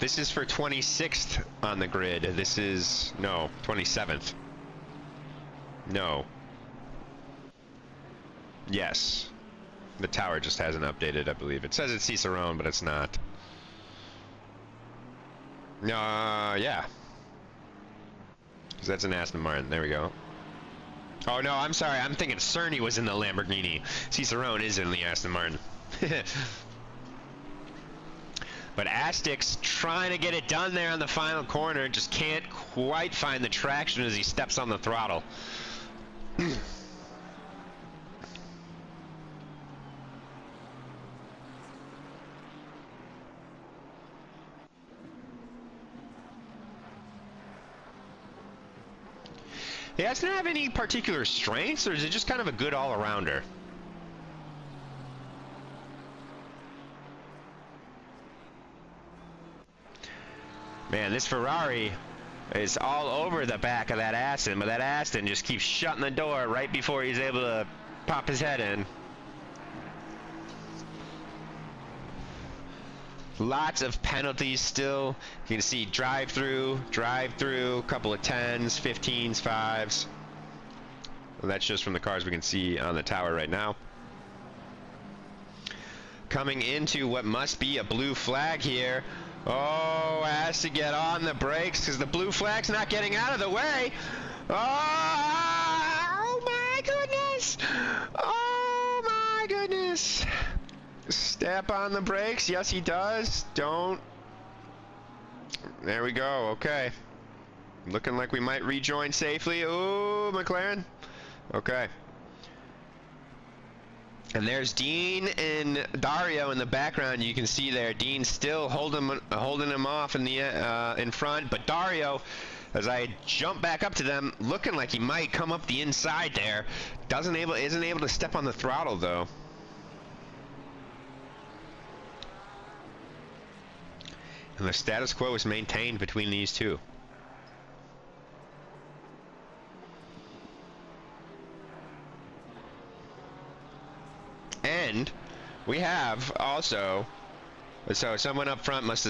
This is for 26th on the grid. This is, no, 27th. No. Yes. The tower just hasn't updated, I believe. It says it's Cicerone, but it's not. Yeah. Because that's an Aston Martin. There we go. Oh, no, I'm sorry. I'm thinking Cerny was in the Lamborghini. Cicerone is in the Aston Martin. But Astic's trying to get it done there on the final corner. Just can't quite find the traction as he steps on the throttle. He doesn't have any particular strengths, or is it just kind of a good all-arounder? Man, this Ferrari is all over the back of that Aston, but that Aston just keeps shutting the door right before he's able to pop his head in. Lots of penalties still. You can see drive-through, a couple of 10s, 15s, 5s. Well, that's just from the cars we can see on the tower right now. Coming into what must be a blue flag here. Oh, has to get on the brakes because the blue flag's not getting out of the way. Oh my goodness! Oh my goodness! Step on the brakes. Yes, he does. Don't. There we go. Okay. Looking like we might rejoin safely. Ooh, McLaren. Okay. And there's Dean and Dario in the background. You can see there, Dean still holding him off in the in front, but Dario, as I jump back up to them, looking like he might come up the inside there. Isn't able to step on the throttle though. And the status quo is maintained between these two. And we have also, so someone up front must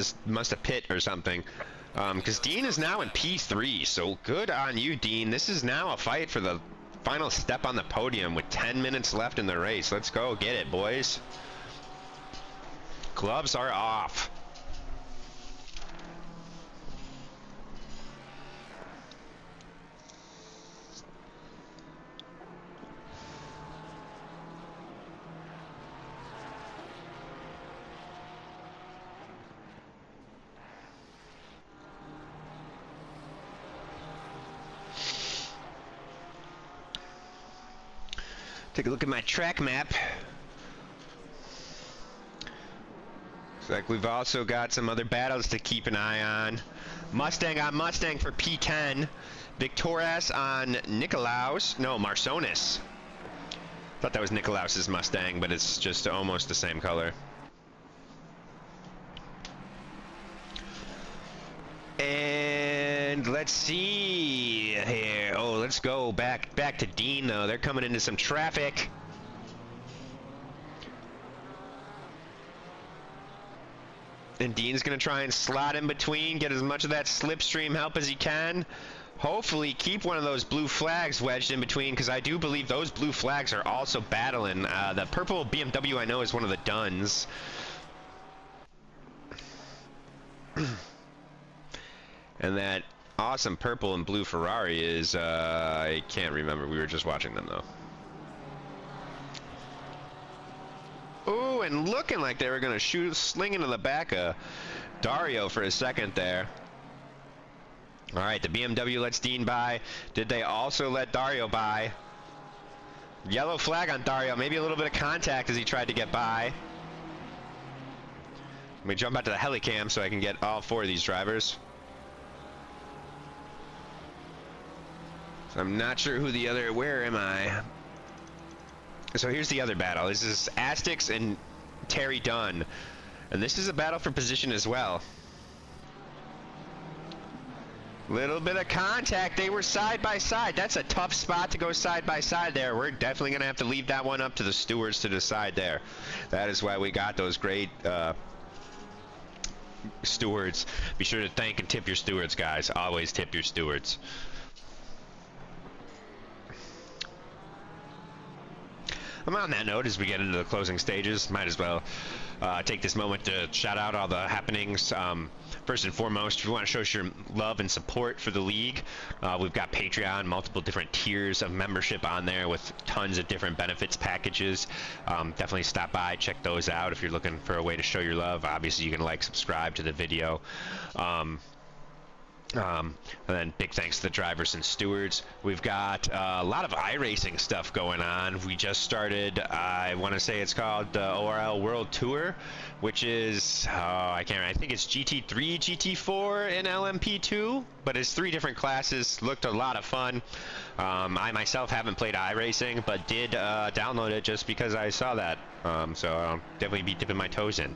have pit or something, because Dean is now in P3. So good on you, Dean. This is now a fight for the final step on the podium with 10 minutes left in the race. Let's go get it, boys. Gloves are off. Take a look at my track map. Looks like we've also got some other battles to keep an eye on. Mustang on Mustang for P10. Victorious on Nicolaus. No, Marsonis. Thought that was Nicolaus's Mustang, but it's just almost the same color. And let's see here. Oh, let's go back to Dean though. They're coming into some traffic. And Dean's gonna try and slot in between, get as much of that slipstream help as he can. Hopefully keep one of those blue flags wedged in between, because I do believe those blue flags are also battling. The purple BMW I know is one of the Duns. And that awesome purple and blue Ferrari is, I can't remember. We were just watching them though. Ooh, and looking like they were going to sling into the back of Dario for a second there. All right, the BMW lets Dean by. Did they also let Dario by? Yellow flag on Dario. Maybe a little bit of contact as he tried to get by. Let me jump out to the helicam so I can get all four of these drivers. So I'm not sure who the other... Where am I? So here's the other battle. This is Astix and Terry Dunn. And this is a battle for position as well. Little bit of contact. They were side by side. That's a tough spot to go side by side there. We're definitely going to have to leave that one up to the stewards to decide there. That is why we got those great stewards. Be sure to thank and tip your stewards, guys. Always tip your stewards. On that note, as we get into the closing stages, might as well take this moment to shout out all the happenings. First and foremost, if you want to show us your love and support for the league, we've got Patreon, multiple different tiers of membership on there with tons of different benefits packages. Definitely stop by, check those out if you're looking for a way to show your love. Obviously, you can like, subscribe to the video. And then big thanks to the drivers and stewards. We've got a lot of iRacing stuff going on. We just started, I want to say it's called the ORL World Tour, which is, I can't remember, I think it's GT3, GT4, and LMP2, but it's 3 different classes. Looked a lot of fun. I myself haven't played iRacing, but did download it just because I saw that. So I'll definitely be dipping my toes in.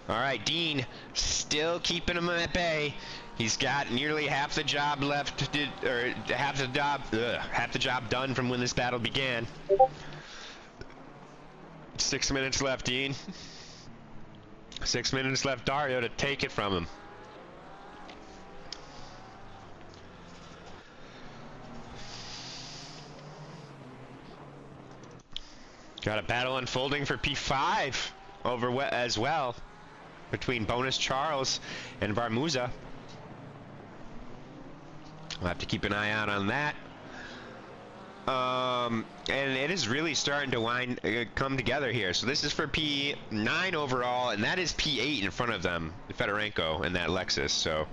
All right, Dean still keeping him at bay. He's got nearly half the job left, or half the job done from when this battle began. 6 minutes left, Dean. 6 minutes left, Dario, to take it from him. Got a battle unfolding for P5 over as well, between Bonus Charles and Varmuza. We'll have to keep an eye out on that. And it is really starting to come together here. So this is for P9 overall, and that is P8 in front of them, Fedorenko and that Lexus. So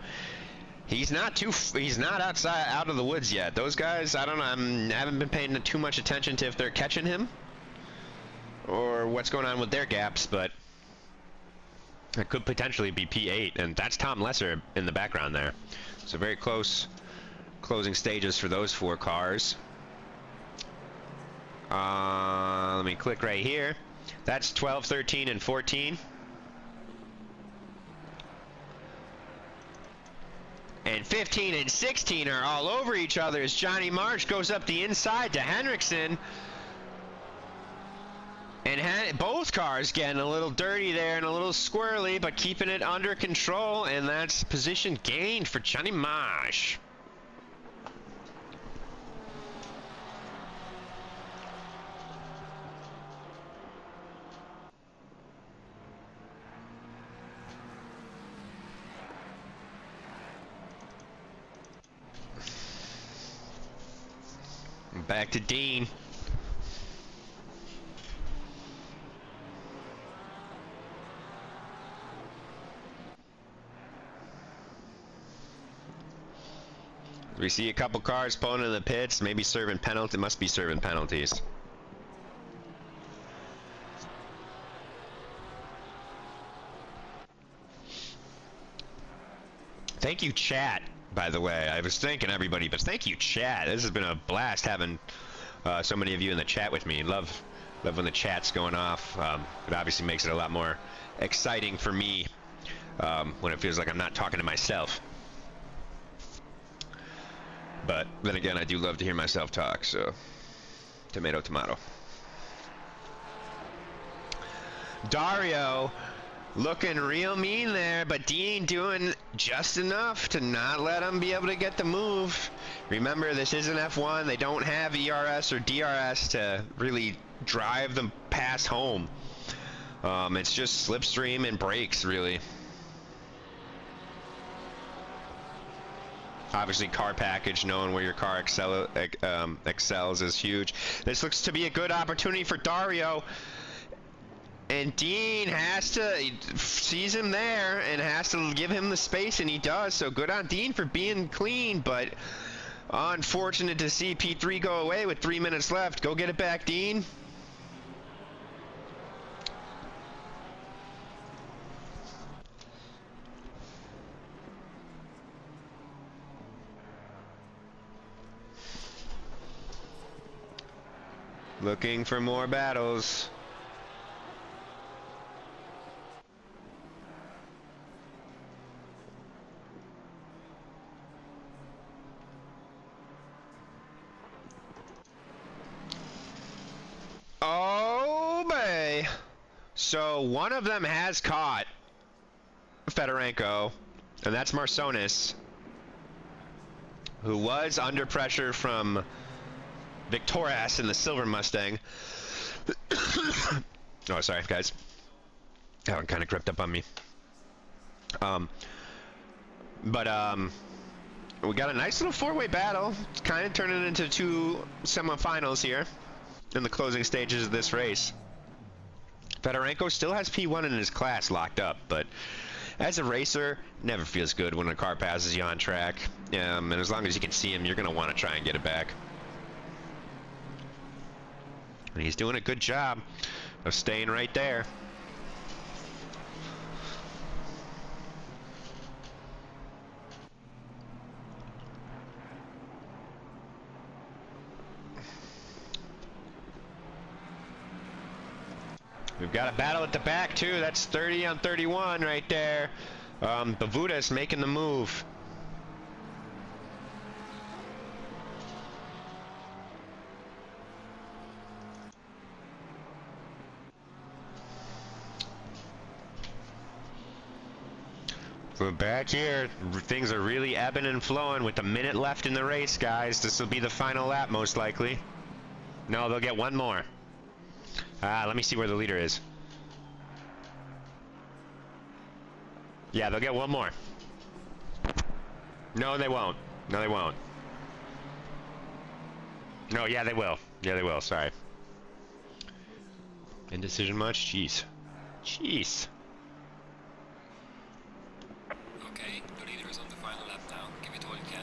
he's not out of the woods yet. Those guys, I don't know, I haven't been paying too much attention to if they're catching him or what's going on with their gaps, but it could potentially be P8, and that's Tom Lesser in the background there. So very close closing stages for those 4 cars. Let me click right here. That's 12, 13, and 14. And 15 and 16 are all over each other as Johnny March goes up the inside to Henriksen. And both cars getting a little dirty there and a little squirrely, but keeping it under control, and that's position gained for Johnny Marsh. Back to Dean. We see a couple cars pulling in the pits, maybe serving penalty. Must be serving penalties. Thank you, chat, by the way. I was thanking everybody, but thank you, chat. This has been a blast having so many of you in the chat with me. Love when the chat's going off. It obviously makes it a lot more exciting for me when it feels like I'm not talking to myself. But then again, I do love to hear myself talk, so tomato, tomato. Dario looking real mean there, but Dean doing just enough to not let him be able to get the move. Remember, this is an F1. They don't have ERS or DRS to really drive them past home. It's just slipstream and brakes, really. Obviously, car package, knowing where your car excels is huge. This looks to be a good opportunity for Dario. And Dean sees him there and has to give him the space, and he does. So good on Dean for being clean, but unfortunate to see P3 go away with 3 minutes left. Go get it back, Dean. Looking for more battles. Oh, boy. So one of them has caught Fedorenko, and that's Marsonis, who was under pressure from Victorias in the silver Mustang. Oh, sorry, guys. That one kind of crept up on me. We got a nice little four-way battle. It's kind of turning into two semifinals here in the closing stages of this race. Fedorenko still has P1 in his class locked up, but as a racer, never feels good when a car passes you on track. And as long as you can see him, you're going to want to try and get it back. And he's doing a good job of staying right there. We've got a battle at the back too. That's 30 on 31 right there. Bavudas making the move. So back here, things are really ebbing and flowing with a minute left in the race, guys. This will be the final lap, most likely. No, they'll get one more. Let me see where the leader is. Yeah, they'll get one more. No, they won't. No, they won't. No, yeah, they will. Yeah, they will. Sorry. Indecision much? Jeez. Jeez. Okay, the leader is on the final lap now. Give it all you can.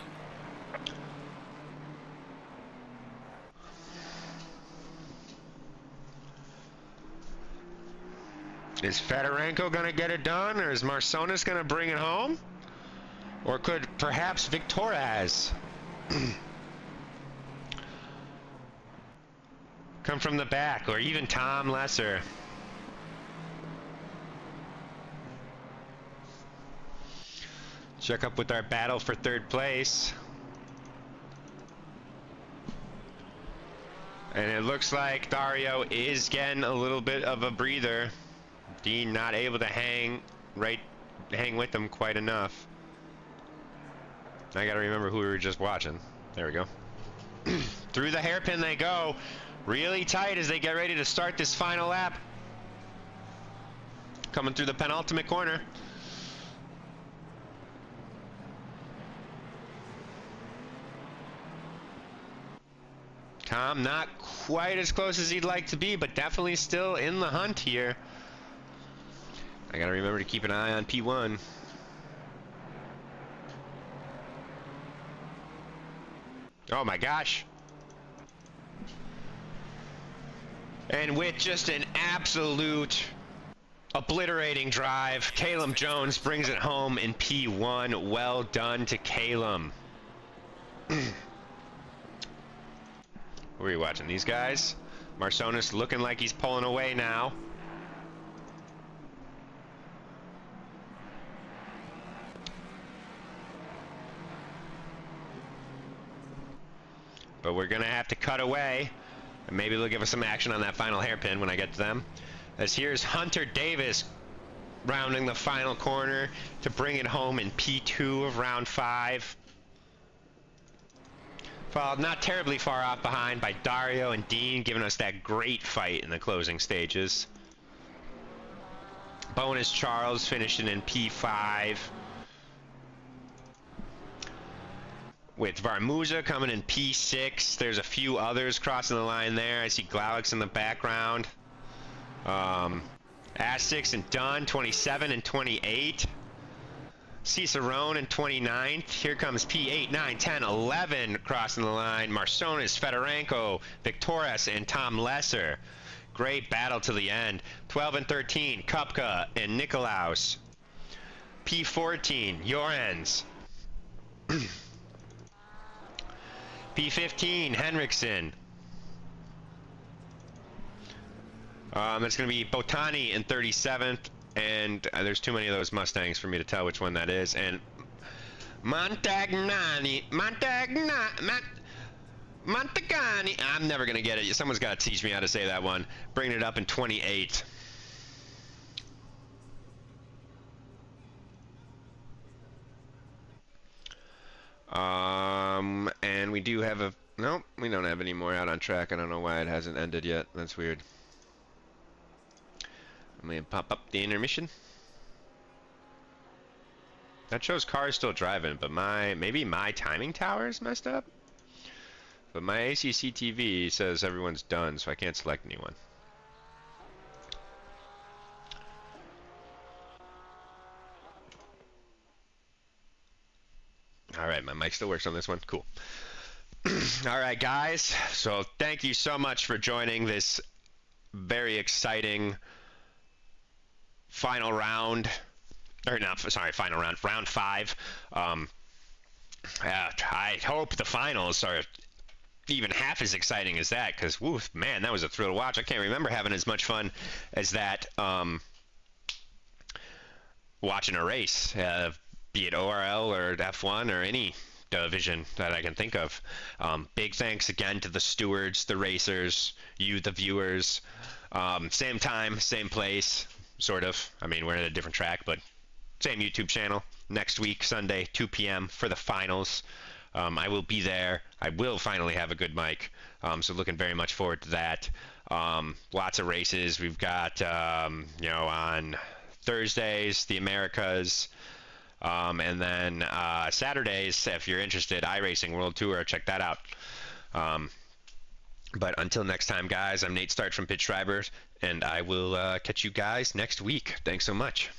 Is Fedorenko going to get it done, or is Marsonis going to bring it home? Or could perhaps Victorias come from the back, or even Tom Lesser? Check up with our battle for third place. And it looks like Dario is getting a little bit of a breather. Dean not able to hang with him quite enough. I gotta remember who we were just watching. There we go. Through the hairpin they go. Really tight as they get ready to start this final lap. Coming through the penultimate corner. Tom not quite as close as he'd like to be, but definitely still in the hunt here. I gotta remember to keep an eye on P1. Oh my gosh. And with just an absolute obliterating drive, Calum Jones brings it home in P1. Well done to Calum. Who are you watching? These guys? Marsonis looking like he's pulling away now. But we're going to have to cut away. And maybe they'll give us some action on that final hairpin when I get to them. As here's Hunter Davis rounding the final corner to bring it home in P2 of round 5. Followed not terribly far off behind by Dario and Dean, giving us that great fight in the closing stages. Bonus Charles finishing in P5. With Varmuza coming in P6. There's a few others crossing the line there. I see Glauix in the background. Astix and Dunn, 27 and 28. Cicerone in 29th. Here comes P8, 9, 10, 11 crossing the line. Marsonis, Fedorenko, Victorias, and Tom Lesser. Great battle to the end. 12 and 13, Kupka and Nikolaus. P14, Jorens. P15, Henriksen. It's going to be Botani in 37th, and there's too many of those Mustangs for me to tell which one that is. And Montagnani, I'm never going to get it. Someone's got to teach me how to say that one. Bringing it up in 28th. And we do have a... Nope, we don't have any more out on track. I don't know why it hasn't ended yet. That's weird. Let me pop up the intermission. That shows cars still driving, but maybe my timing tower is messed up. But my ACC TV says everyone's done, so I can't select anyone. Alright, my mic still works on this one. Cool. Alright, guys. So thank you so much for joining this very exciting final round. Or not, sorry, final round. Round 5. I hope the finals are even half as exciting as that, because, woof, man, that was a thrill to watch. I can't remember having as much fun as that watching a race. Be it ORL or F1 or any division that I can think of. Big thanks again to the stewards, the racers, you, the viewers. Same time, same place, sort of. I mean, we're at a different track, but same YouTube channel. Next week, Sunday, 2 p.m. for the finals. I will be there. I will finally have a good mic. So looking very much forward to that. Lots of races. We've got, on Thursdays, the Americas. And then Saturdays, if you're interested, iRacing World Tour, check that out. But until next time, guys, I'm Nate Starch from Pitch Schreiber, and I will catch you guys next week. Thanks so much.